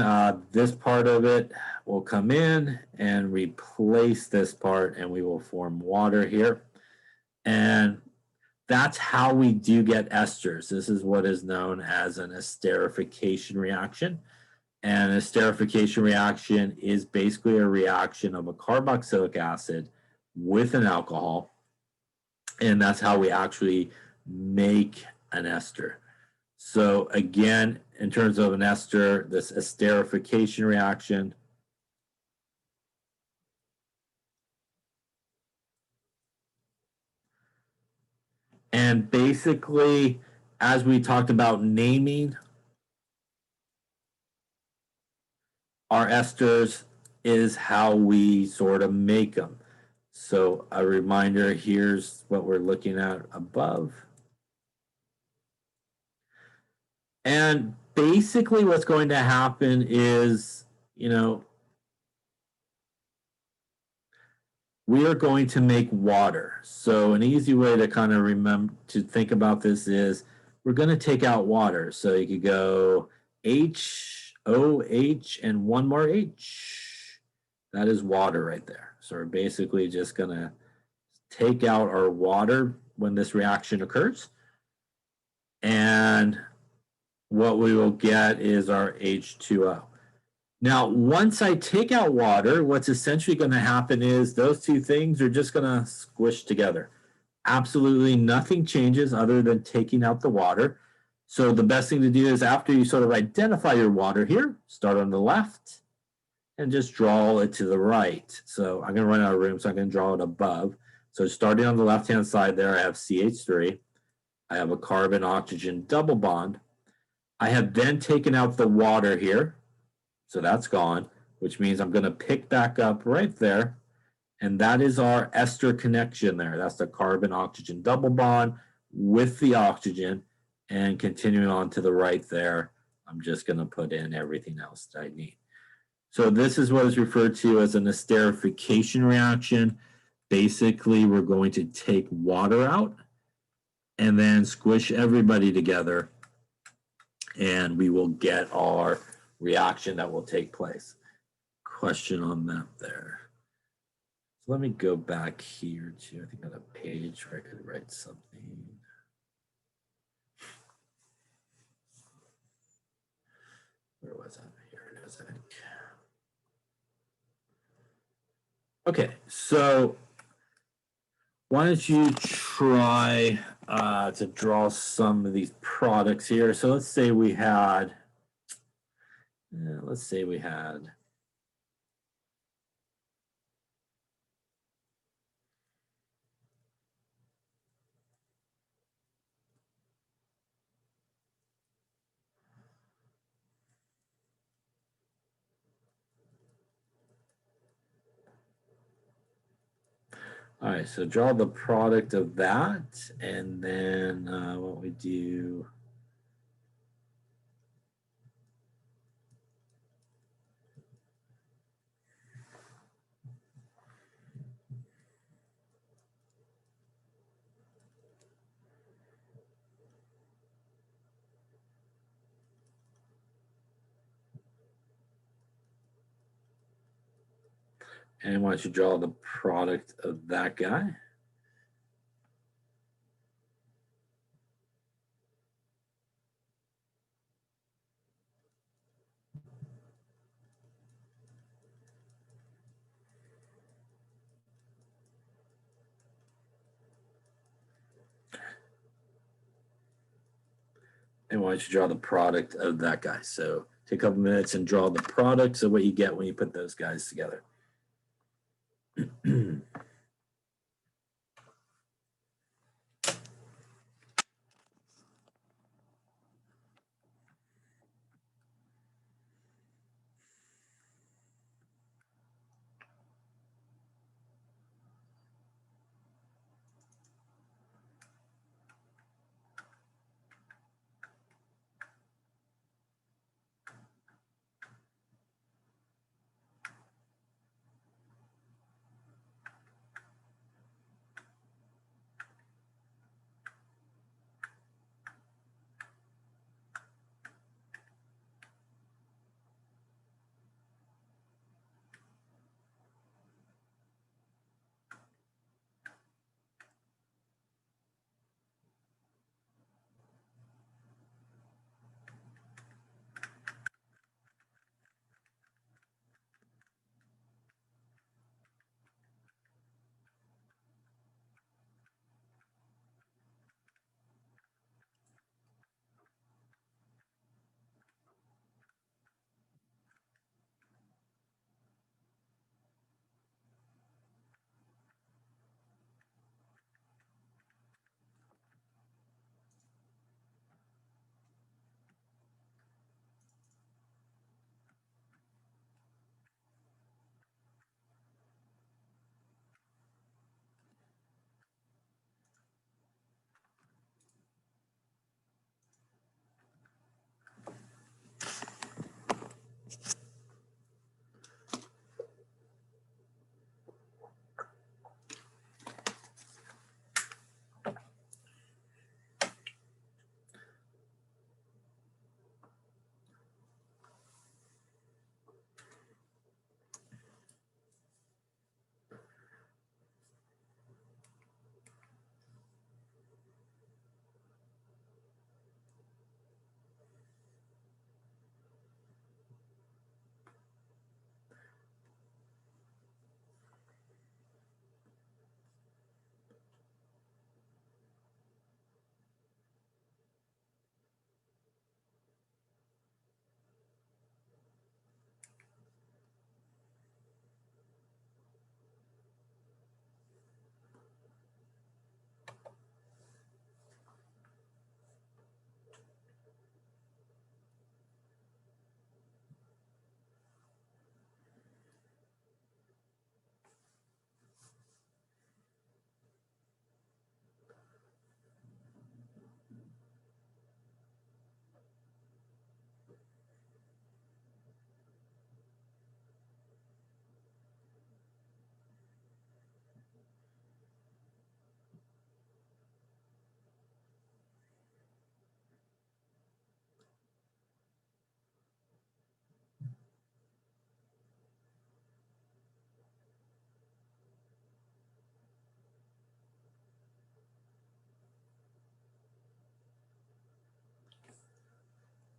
this part of it will come in and replace this part, and we will form water here. And that's how we do get esters. This is what is known as an esterification reaction. And an esterification reaction is basically a reaction of a carboxylic acid with an alcohol. And that's how we actually make an ester. So again, in terms of an ester, this esterification reaction and basically, as we talked about naming our esters is how we sort of make them. So a reminder, here's what we're looking at above. And basically what's going to happen is, you know, we are going to make water. So an easy way to kind of remember to think about this is we're going to take out water. So you could go H, O, H, and one more H. That is water right there. So we're basically just going to take out our water when this reaction occurs. And what we will get is our H2O. Now, once I take out water, what's essentially going to happen is those two things are just going to squish together. Absolutely nothing changes other than taking out the water. So the best thing to do is after you sort of identify your water here, start on the left and just draw it to the right. So I'm going to run out of room, so I'm going to draw it above. So starting on the left-hand side there, I have CH3. I have a carbon-oxygen double bond. I have then taken out the water here. So that's gone, which means I'm going to pick back up right there. And that is our ester connection there. That's the carbon-oxygen double bond with the oxygen. And continuing on to the right there, I'm just going to put in everything else that I need. So this is what is referred to as an esterification reaction. Basically, we're going to take water out and then squish everybody together. And we will get our reaction that will take place. Question on that there. So let me go back here to, I think, on a page where I could write something. Where was I? Here it is, I think. Okay, so why don't you try to draw some of these products here? So let's say we had, all right, so draw the product of that, and then what we do. And why don't you draw the product of that guy? And why don't you draw the product of that guy? So take a couple minutes and draw the products of what you get when you put those guys together.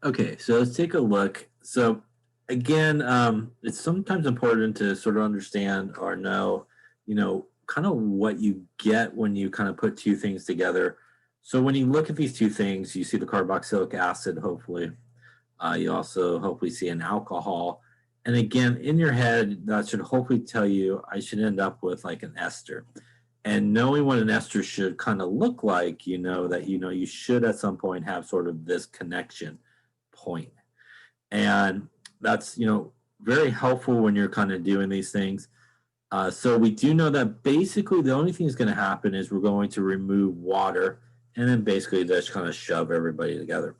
Okay, so let's take a look. So again, it's sometimes important to sort of understand or know, kind of what you get when you kind of put two things together. So when you look at these two things, you see the carboxylic acid, hopefully. You also hopefully see an alcohol. And again, in your head, that should hopefully tell you I should end up with like an ester. And knowing what an ester should kind of look like, that you should at some point have sort of this connection point. And that's, very helpful when you're kind of doing these things. So we do know that basically the only thing that's going to happen is we're going to remove water and then basically just kind of shove everybody together.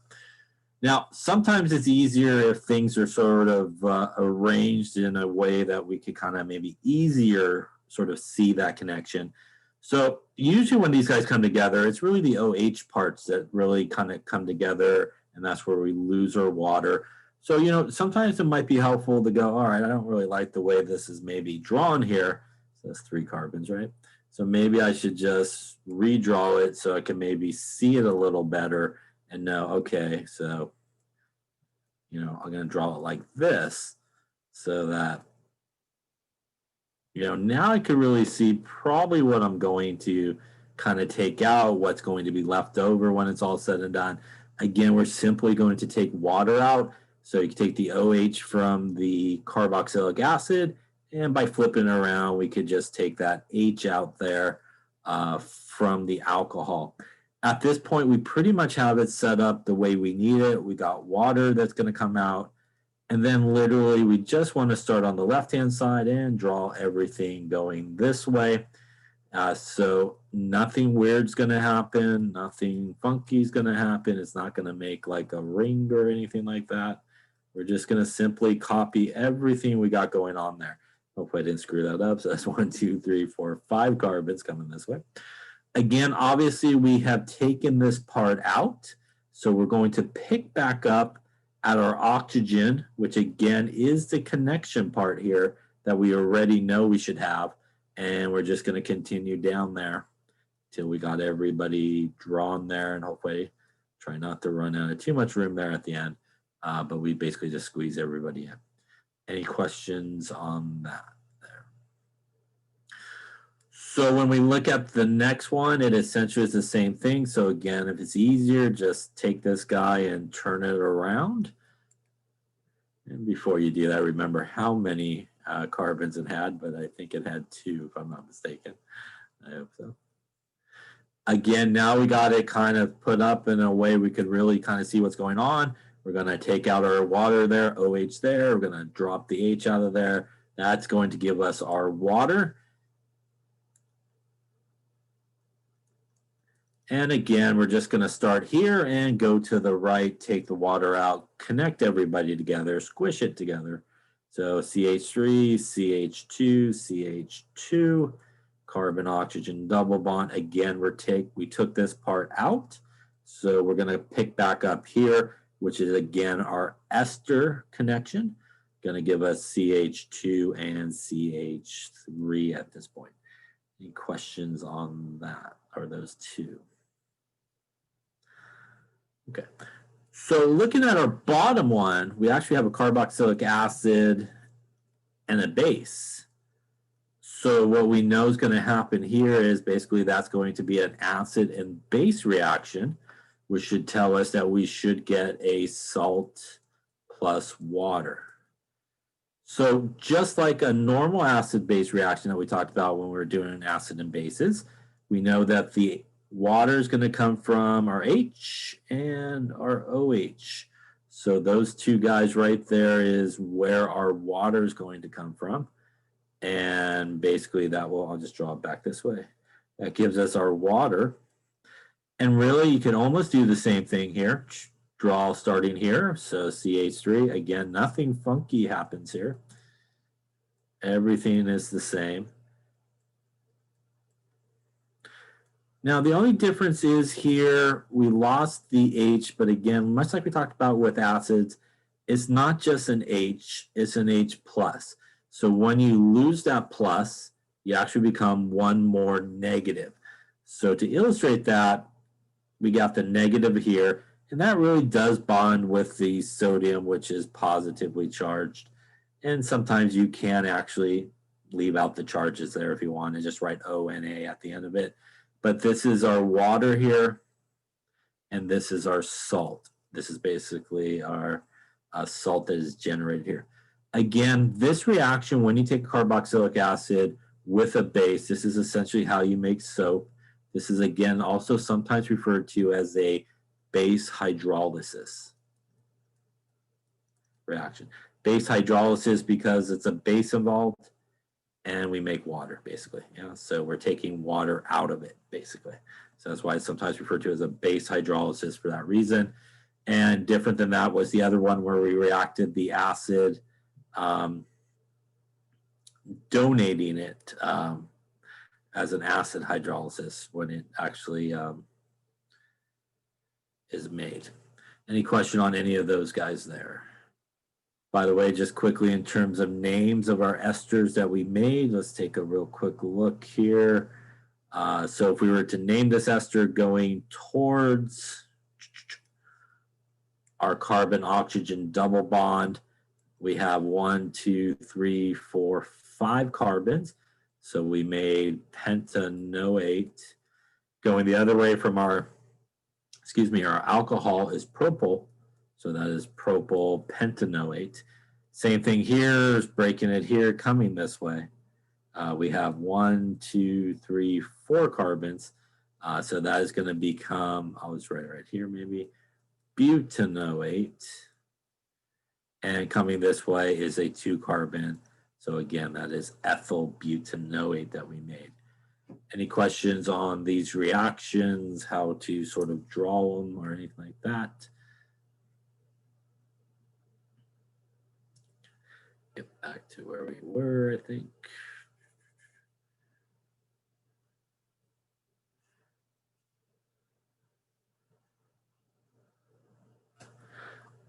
Now, sometimes it's easier if things are sort of arranged in a way that we could kind of maybe easier sort of see that connection. So usually when these guys come together, it's really the OH parts that really kind of come together, and that's where we lose our water. So, sometimes it might be helpful to go, all right, I don't really like the way this is maybe drawn here. So that's 3 carbons, right? So maybe I should just redraw it so I can maybe see it a little better and know, okay, so, I'm going to draw it like this so that, now I could really see probably what I'm going to kind of take out, what's going to be left over when it's all said and done. Again, we're simply going to take water out. So you can take the OH from the carboxylic acid, and by flipping it around, we could just take that H out there from the alcohol. At this point, we pretty much have it set up the way we need it. We got water that's going to come out. And then literally, we just want to start on the left-hand side and draw everything going this way. So nothing weird's going to happen. Nothing funky is going to happen. It's not going to make like a ring or anything like that. We're just going to simply copy everything we got going on there. Hopefully I didn't screw that up. So that's 1, 2, 3, 4, 5 carbons coming this way. Again, obviously, we have taken this part out. So we're going to pick back up at our oxygen, which again is the connection part here that we already know we should have. And we're just going to continue down there till we got everybody drawn there, and hopefully try not to run out of too much room there at the end. But we basically just squeeze everybody in. Any questions on that there? So when we look at the next one, it essentially is the same thing. So again, if it's easier, just take this guy and turn it around. And before you do that, remember how many carbons it had, but I think it had 2, if I'm not mistaken. I hope so. Again, now we got it kind of put up in a way we could really kind of see what's going on. We're going to take out our water there, OH there. We're going to drop the H out of there. That's going to give us our water. And again, we're just going to start here and go to the right, take the water out, connect everybody together, squish it together. So CH3, CH2, CH2, carbon oxygen double bond. Again, we took this part out. So we're going to pick back up here, which is again our ester connection, going to give us CH2 and CH3 at this point. Any questions on that or those two? Okay, so looking at our bottom one, we actually have a carboxylic acid and a base. So what we know is going to happen here is basically that's going to be an acid and base reaction, which should tell us that we should get a salt plus water. So just like a normal acid-base reaction that we talked about when we were doing acid and bases, we know that the water is going to come from our H and our OH. So those two guys right there is where our water is going to come from. And basically I'll just draw it back this way. That gives us our water. And really, you can almost do the same thing here. Draw starting here. So CH3, again, nothing funky happens here. Everything is the same. Now, the only difference is here, we lost the H, but again, much like we talked about with acids, it's not just an H, it's an H+. So when you lose that plus, you actually become one more negative. So to illustrate that, we got the negative here, And that really does bond with the sodium, which is positively charged. And sometimes you can actually leave out the charges there if you want and just write ONA at the end of it. But this is our water here, and this is our salt. This is basically our salt that is generated here. Again, this reaction, when you take carboxylic acid with a base, this is essentially how you make soap. This is, again, also sometimes referred to as a base hydrolysis reaction. Base hydrolysis because it's a base involved, and we make water, basically. Yeah, so we're taking water out of it, basically. So that's why it's sometimes referred to as a base hydrolysis for that reason. And different than that was the other one where we reacted the acid, donating it as an acid hydrolysis when it actually is made. Any question on any of those guys there? By the way, just quickly in terms of names of our esters that we made, let's take a real quick look here. So if we were to name this ester going towards our carbon-oxygen double bond, we have 1, 2, 3, 4, 5 carbons. So we made pentanoate. Going the other way from our, our alcohol is propyl. So that is propyl pentanoate. Same thing here, is breaking it here, coming this way. We have 1, 2, 3, 4 carbons. So that is going to become, I'll just write it right here maybe, butanoate. And coming this way is a 2 carbon. So again, that is ethyl butanoate that we made. Any questions on these reactions, how to sort of draw them or anything like that? Get back to where we were, I think.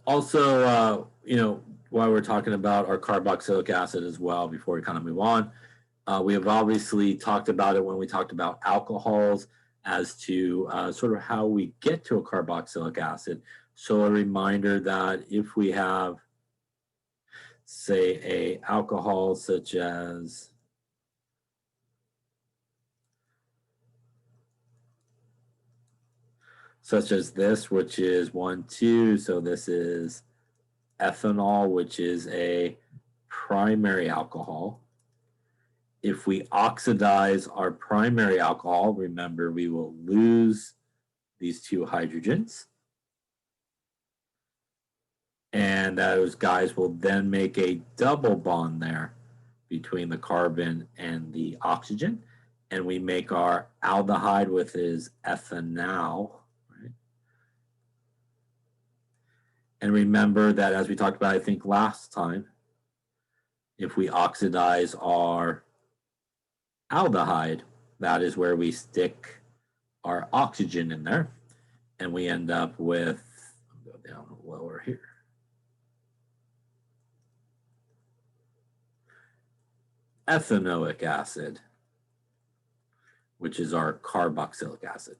Also, while we're talking about our carboxylic acid as well, before we kind of move on, we have obviously talked about it when we talked about alcohols as to sort of how we get to a carboxylic acid. So a reminder that if we have, say, a alcohol such as this, which is 1, 2, so this is ethanol, which is a primary alcohol. If we oxidize our primary alcohol, remember we will lose these 2 hydrogens. And those guys will then make a double bond there between the carbon and the oxygen. And we make our aldehyde with his ethanol. Right? And remember that as we talked about, I think last time, if we oxidize our aldehyde, that is where we stick our oxygen in there. And we end up with, I'll go down lower here. Ethanoic acid, which is our carboxylic acid.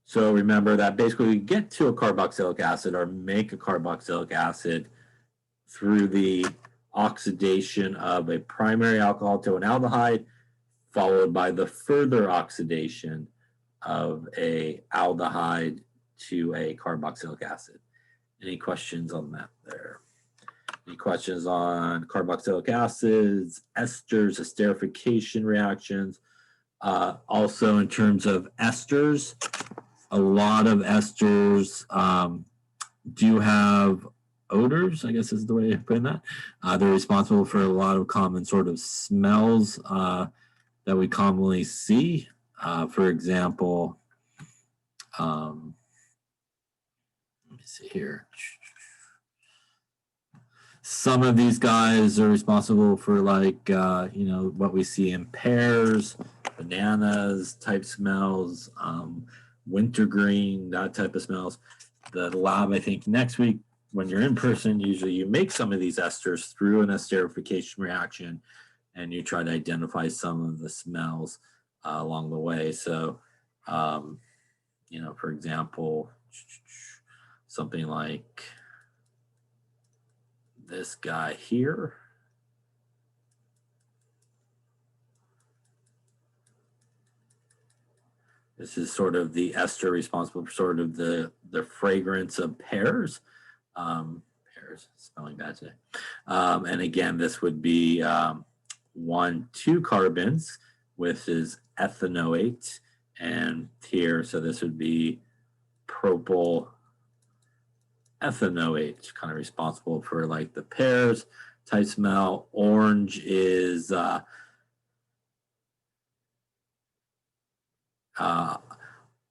So remember that basically we get to a carboxylic acid or make a carboxylic acid through the oxidation of a primary alcohol to an aldehyde, followed by the further oxidation of a aldehyde to a carboxylic acid. Any questions on that there? Any questions on carboxylic acids, esters, esterification reactions? Also in terms of esters, a lot of esters do have odors, I guess is the way of putting that. They're responsible for a lot of common sort of smells that we commonly see. For example, let me see here. Some of these guys are responsible for like, what we see in pears, bananas type smells, wintergreen, that type of smells. The lab, I think next week, when you're in person, usually you make some of these esters through an esterification reaction and you try to identify some of the smells along the way. So you know, for example, something like this guy here. This is sort of the ester responsible for sort of the fragrance of pears. Pears, spelling bad today. And again, this would be 2 carbons with his ethanoate, and here, so this would be propyl ethanoate, kind of responsible for like the pears type smell. Orange is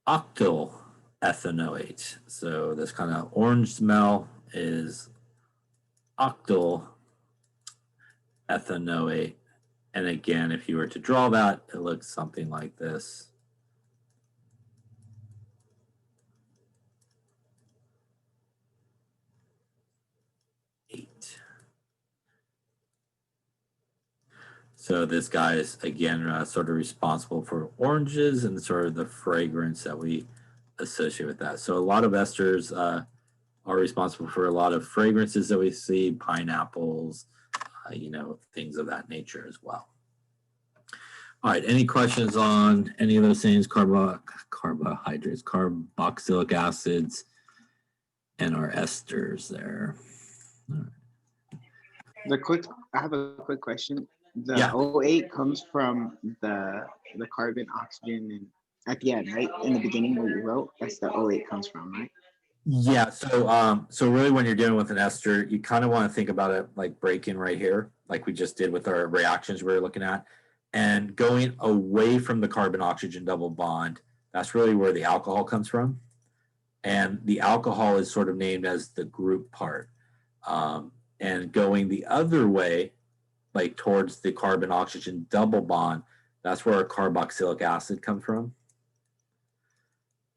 octyl ethanoate. So this kind of orange smell is octyl ethanoate. And again, if you were to draw that, it looks something like this. So this guy is, again, sort of responsible for oranges and sort of the fragrance that we associate with that. So a lot of esters are responsible for a lot of fragrances that we see, pineapples, you know, things of that nature as well. All right, any questions on any of those things? Carbohydrates, carboxylic acids, and our esters there. All right. I have a quick question. The O8 comes from the carbon, oxygen, and at the end, right? In the beginning where you wrote, that's the O8 comes from, right? Yeah, so really when you're dealing with an ester, you kind of want to think about it like break-in right here, like we just did with our reactions we were looking at, and going away from the carbon-oxygen double bond. That's really where the alcohol comes from. And the alcohol is sort of named as the group part. And going the other way, like towards the carbon-oxygen double bond, that's where our carboxylic acid comes from.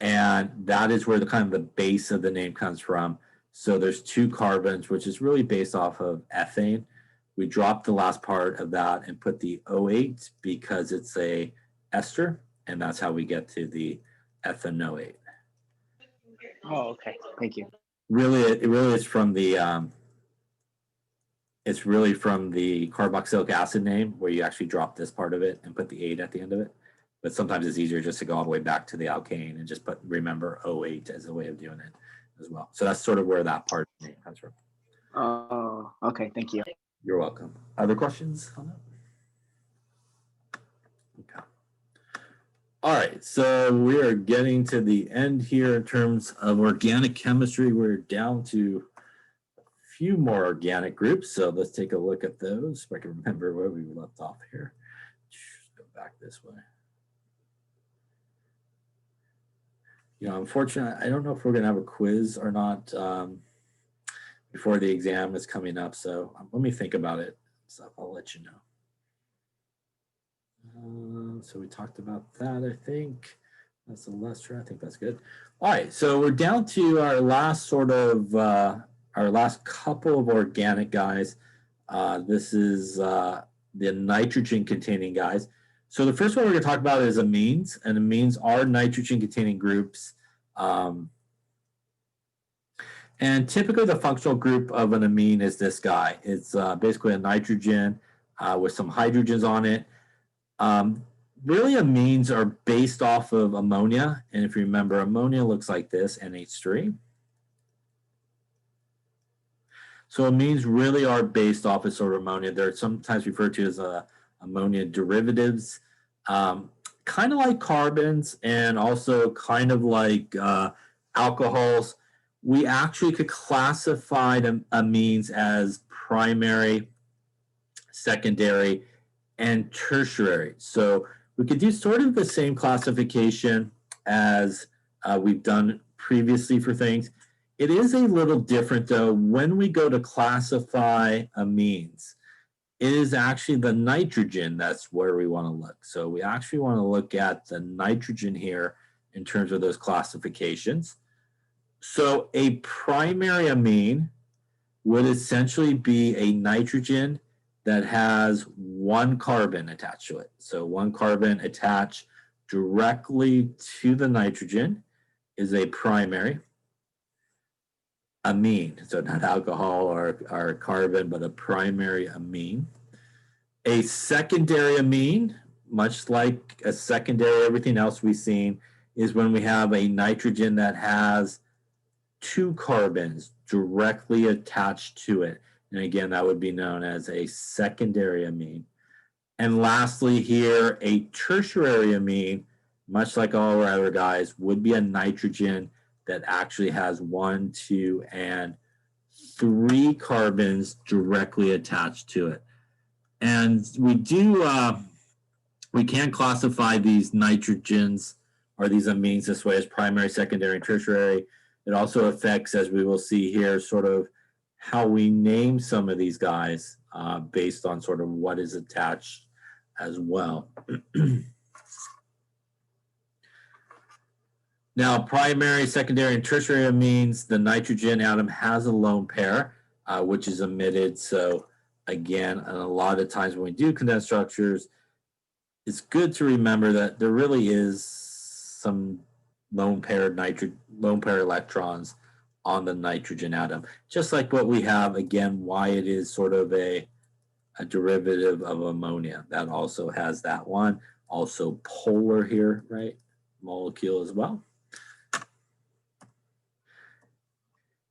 And that is where the kind of the base of the name comes from. So there's 2 carbons, which is really based off of ethane. We dropped the last part of that and put the O8 because it's a ester, and that's how we get to the ethanoate. Oh, okay. Thank you. Really, it really is from the it's really from the carboxylic acid name, where you actually drop this part of it and put the 8 at the end of it. But sometimes it's easier just to go all the way back to the alkane and just remember O8 as a way of doing it as well. So that's sort of where that part of the name comes from. Oh, okay. Thank you. You're welcome. Other questions on that? Okay. All right, so we are getting to the end here in terms of organic chemistry. We're down to a few more organic groups, so let's take a look at those if I can remember where we left off here. Just go back this way. You know, unfortunately, I don't know if we're going to have a quiz or not before the exam is coming up. So let me think about it. So I'll let you know. So we talked about that, I think. That's the Lester. I think that's good. All right. So we're down to our last sort of, our last couple of organic guys. This is the nitrogen containing guys. So the first one we're going to talk about is amines, and amines are nitrogen-containing groups. And typically the functional group of an amine is this guy. It's basically a nitrogen with some hydrogens on it. Really, amines are based off of ammonia. And if you remember, ammonia looks like this, NH3. So amines really are based off of sort of ammonia. They're sometimes referred to as ammonia derivatives, kind of like carbons and also kind of like alcohols. We actually could classify amines as primary, secondary, and tertiary. So we could do sort of the same classification as we've done previously for things. It is a little different, though, when we go to classify amines. It is actually the nitrogen that's where we want to look. So we actually want to look at the nitrogen here in terms of those classifications. So a primary amine would essentially be a nitrogen that has 1 carbon attached to it. So 1 carbon attached directly to the nitrogen. is a primary amine. So not alcohol or carbon, but a primary amine. A secondary amine, much like a secondary everything else we've seen, is when we have a nitrogen that has two carbons directly attached to it. And again, that would be known as a secondary amine. And lastly here, a tertiary amine, much like all our other guys, would be a nitrogen that actually has 1, 2, and 3 carbons directly attached to it. And we can classify these nitrogens or these amines this way as primary, secondary, and tertiary. It also affects, as we will see here, sort of how we name some of these guys based on sort of what is attached as well. Now, primary, secondary, and tertiary amines, the nitrogen atom has a lone pair, which is omitted. So again, and a lot of times when we do condensed structures, it's good to remember that there really is some lone pair electrons on the nitrogen atom, just like what we have, again, why it is sort of a derivative of ammonia. That also has that one. Also polar here, right? Molecule as well.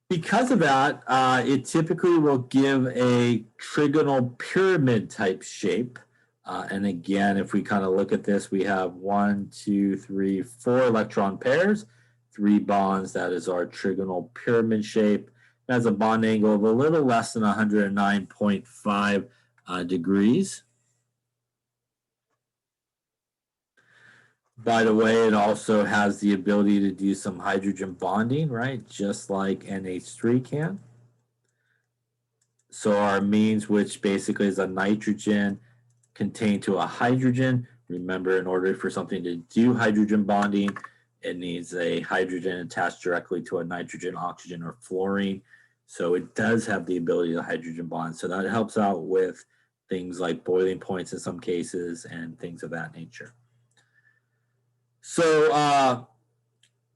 Because of that, it typically will give a trigonal pyramid type shape. And again, if we kind of look at this, we have 1, 2, 3, 4 electron pairs, 3 bonds. That is our trigonal pyramid shape. It has a bond angle of a little less than 109.5 degrees. By the way, it also has the ability to do some hydrogen bonding, right? Just like NH3 can. So our amines, which basically is a nitrogen contained to a hydrogen. Remember, in order for something to do hydrogen bonding, it needs a hydrogen attached directly to a nitrogen, oxygen, or fluorine. So it does have the ability to hydrogen bond. So that helps out with things like boiling points in some cases and things of that nature. So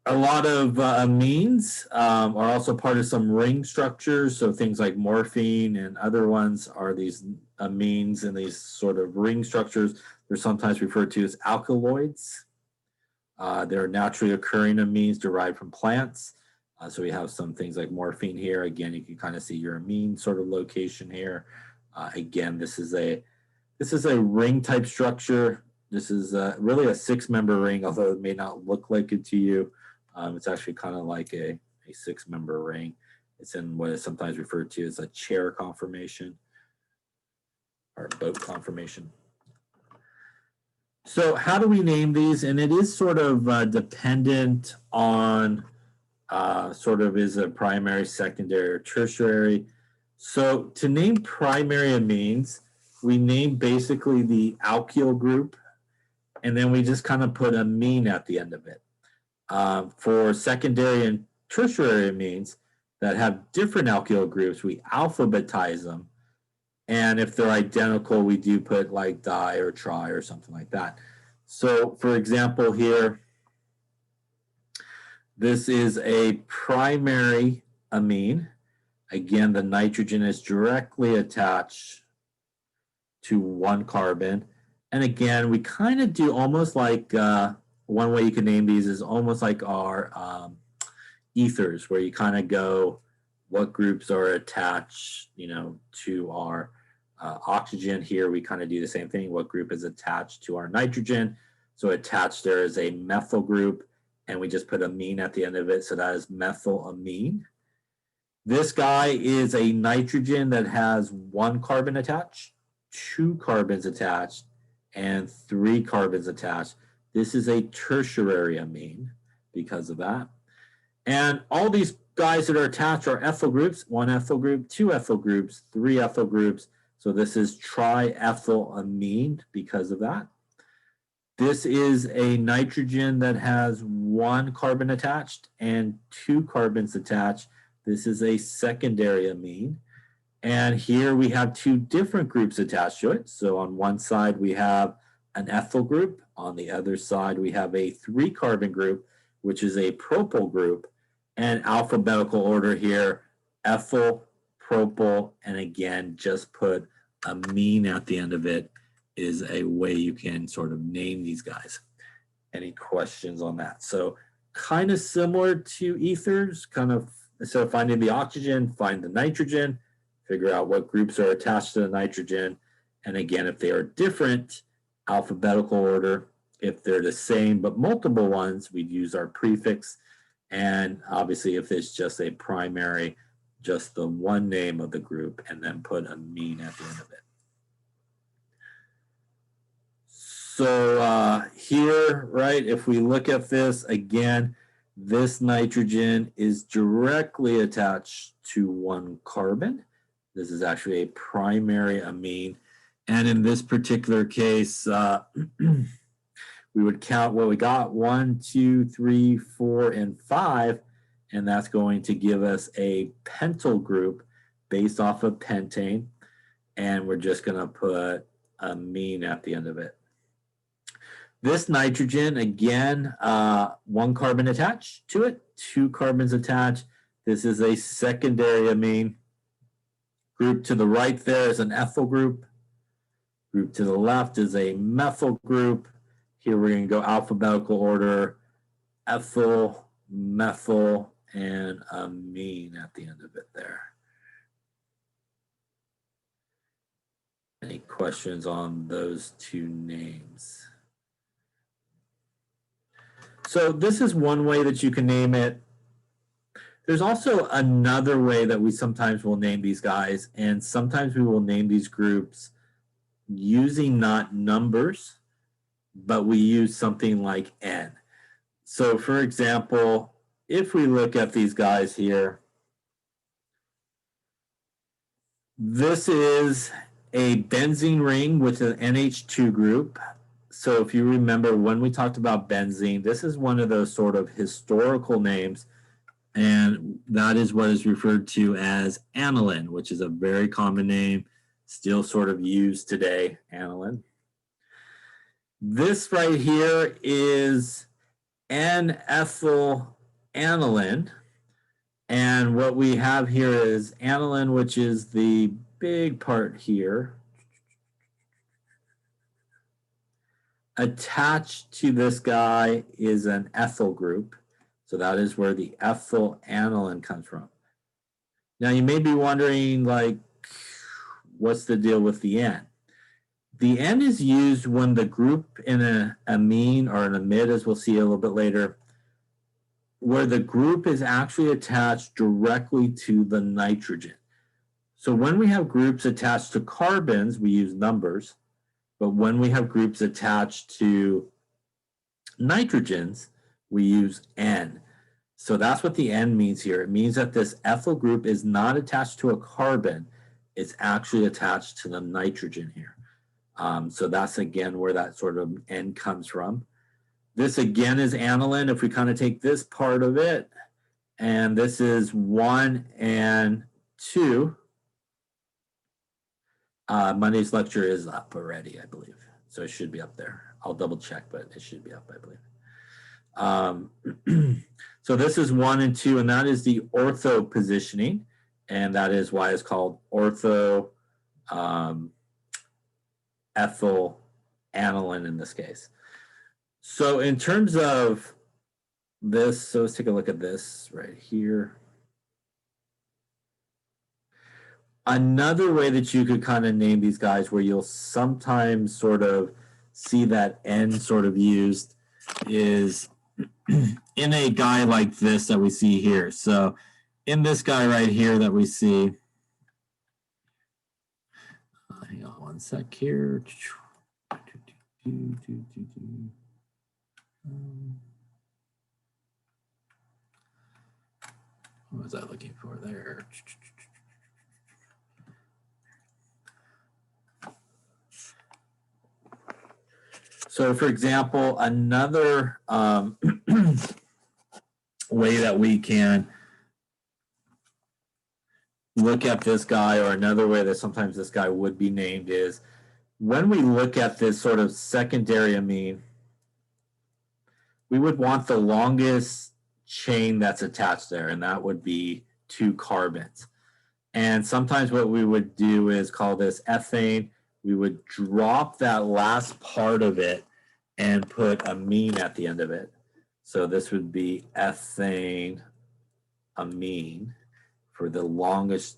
a lot of amines are also part of some ring structures. So things like morphine and other ones are these amines and these sort of ring structures. They're sometimes referred to as alkaloids. They're naturally occurring amines derived from plants. So we have some things like morphine here. Again, you can kind of see your amine sort of location here. Again, this is a ring type structure. This is really a 6-member ring, although it may not look like it to you. It's actually kind of like a 6-member ring. It's in what is sometimes referred to as a chair conformation or boat conformation. So how do we name these? And it is sort of dependent on sort of is it primary, secondary, or tertiary. So to name primary amines, we name basically the alkyl group, and then we just kind of put amine at the end of it. For secondary and tertiary amines that have different alkyl groups, we alphabetize them. And if they're identical, we do put like di or tri or something like that. So for example here, this is a primary amine. Again, the nitrogen is directly attached to 1 carbon. And again, we kind of do almost like, one way you can name these is almost like our ethers, where you kind of go, what groups are attached, to our oxygen. Here, we kind of do the same thing. What group is attached to our nitrogen? So attached there is a methyl group, and we just put amine at the end of it. So that is methylamine. This guy is a nitrogen that has 1 carbon attached, 2 carbons attached, and 3 carbons attached. This is a tertiary amine because of that. And all these guys that are attached are ethyl groups, 1 ethyl group, 2 ethyl groups, 3 ethyl groups. So this is triethylamine because of that. This is a nitrogen that has 1 carbon attached and 2 carbons attached. This is a secondary amine. And here we have 2 different groups attached to it. So on one side we have an ethyl group. On the other side we have a 3 carbon group. which is a propyl group, and alphabetical order here, ethyl, propyl, and again, just put amine at the end of it is a way you can sort of name these guys. Any questions on that? So kind of similar to ethers, kind of instead of finding the oxygen, find the nitrogen, figure out what groups are attached to the nitrogen. And again, if they are different, alphabetical order. If they're the same but multiple ones, we'd use our prefix. And obviously, if it's just a primary, just the one name of the group, and then put amine at the end of it. So here, right, if we look at this, again, this nitrogen is directly attached to one carbon. This is actually a primary amine. And in this particular case, we would count what we got, 1, 2, 3, 4, and 5, and that's going to give us a pentyl group based off of pentane, and we're just going to put amine at the end of it. This nitrogen, again, 1 carbon attached to it, 2 carbons attached. This is a secondary amine. Group to the right there is an ethyl group. Group to the left is a methyl group. Here we're going to go alphabetical order, ethyl, methyl, and amine at the end of it there. Any questions on those two names? So this is one way that you can name it. There's also another way that we sometimes will name these guys, and sometimes we will name these groups using not numbers, but we use something like N. So for example, if we look at these guys here, this is a benzene ring with an NH2 group. So if you remember when we talked about benzene, this is one of those sort of historical names, and that is what is referred to as aniline, which is a very common name, still sort of used today, aniline. This right here is N-ethyl aniline, and what we have here is aniline, which is the big part here. Attached to this guy is an ethyl group. So that is where the ethyl aniline comes from. Now you may be wondering, like, what's the deal with the N? The N is used when the group in an amine or an amide, as we'll see a little bit later, where the group is actually attached directly to the nitrogen. So when we have groups attached to carbons, we use numbers. But when we have groups attached to nitrogens, we use N. So that's what the N means here. It means that this ethyl group is not attached to a carbon. It's actually attached to the nitrogen here. So that's, again, where that sort of N comes from. This, again, is aniline. If we kind of take this part of it, and this is 1 and 2. Monday's lecture is up already, I believe. So it should be up there. I'll double check, but it should be up, I believe. So this is 1 and 2, and that is the ortho positioning. And that is why it's called ortho ethyl aniline in this case. So in terms of this, so let's take a look at this right here. Another way that you could kind of name these guys where you'll sometimes sort of see that N sort of used is in a guy like this that we see here. So in this guy right here that we see, hang on one sec here. What was I looking for there? So for example, another way that we can look at this guy, or another way that sometimes this guy would be named, is when we look at this sort of secondary amine, we would want the longest chain that's attached there, and that would be 2 carbons. And sometimes what we would do is call this ethane. We would drop that last part of it and put amine at the end of it. So this would be ethane amine for the longest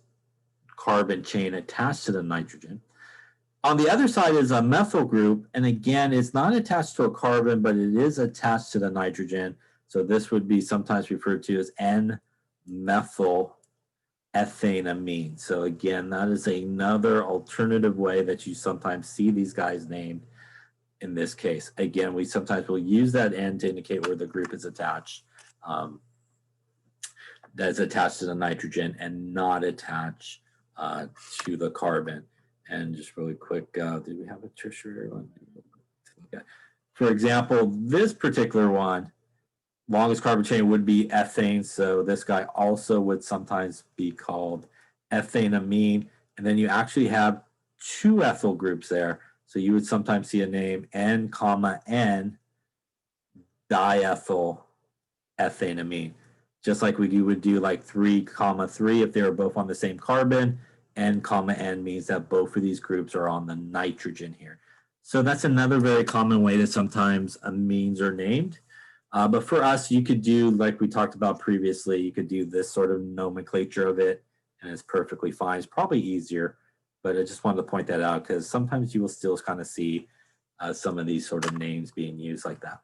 carbon chain attached to the nitrogen. On the other side is a methyl group, and again, it's not attached to a carbon, but it is attached to the nitrogen. So this would be sometimes referred to as N-methyl ethane amine. So again, that is another alternative way that you sometimes see these guys named in this case. Again, we sometimes will use that N to indicate where the group is attached. That is attached to the nitrogen and not attached to the carbon. And just really quick, did we have a tertiary one? Okay. For example, this particular one, longest carbon chain would be ethane. So this guy also would sometimes be called ethane amine. And then you actually have 2 ethyl groups there. So you would sometimes see a name N, N diethyl ethane amine. Just like you would do like 3, 3 if they were both on the same carbon. N, N means that both of these groups are on the nitrogen here. So that's another very common way that sometimes amines are named. But for us, you could do, like we talked about previously, you could do this sort of nomenclature of it, and it's perfectly fine. It's probably easier, but I just wanted to point that out because sometimes you will still kind of see some of these sort of names being used like that.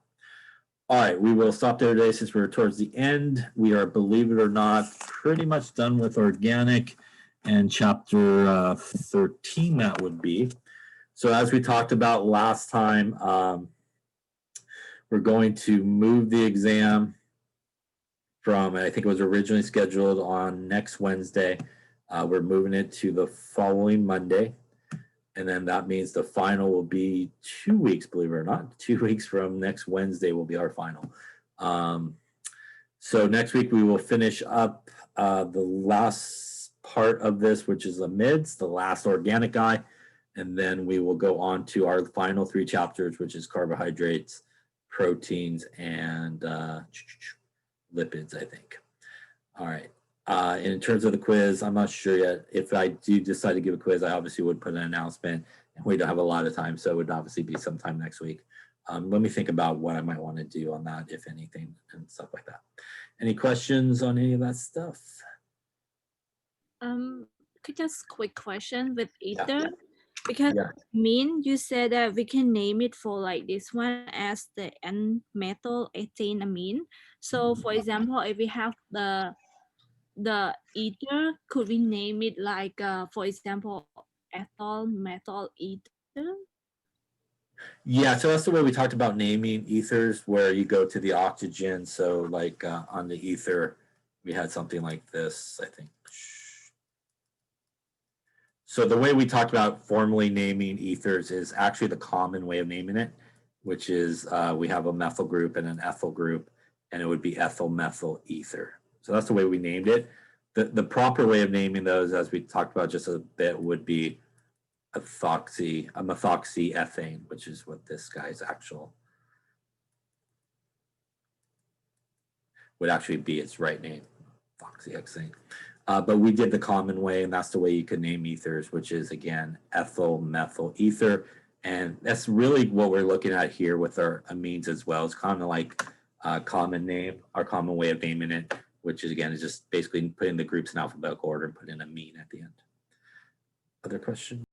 All right, we will stop there today since we're towards the end. We are, believe it or not, pretty much done with organic and chapter 13 that would be. So as we talked about last time, we're going to move the exam from, I think it was originally scheduled on next Wednesday. We're moving it to the following Monday. And then that means the final will be 2 weeks, believe it or not. 2 weeks from next Wednesday will be our final. So next week we will finish up the last part of this, which is amides, the last organic guy. And then we will go on to our final 3 chapters, which is carbohydrates, proteins, and lipids, I think. All right. In terms of the quiz, I'm not sure yet. If I do decide to give a quiz, I obviously would put an announcement, and we don't have a lot of time, so it would obviously be sometime next week. Let me think about what I might want to do on that, if anything, and stuff like that. Any questions on any of that stuff? Just quick question with ether. Yeah. Because you said that we can name it for like this one as the N-methyl ethane amine. So for example, if we have the ether, could we name it like for example ethyl methyl ether? Yeah, so that's the way we talked about naming ethers, where you go to the oxygen. So like on the ether, we had something like this, I think. So the way we talked about formally naming ethers is actually the common way of naming it, which is we have a methyl group and an ethyl group, and it would be ethyl methyl ether. So that's the way we named it. The proper way of naming those, as we talked about just a bit, would be a methoxyethane, which is what this guy's actual would actually be its right name, methoxyhexane. But we did the common way, and that's the way you can name ethers, which is, again, ethyl methyl ether. And that's really what we're looking at here with our amines as well. It's kind of like a common name, our common way of naming it, which is, again, is just basically putting the groups in alphabetical order and putting amine at the end. Other questions?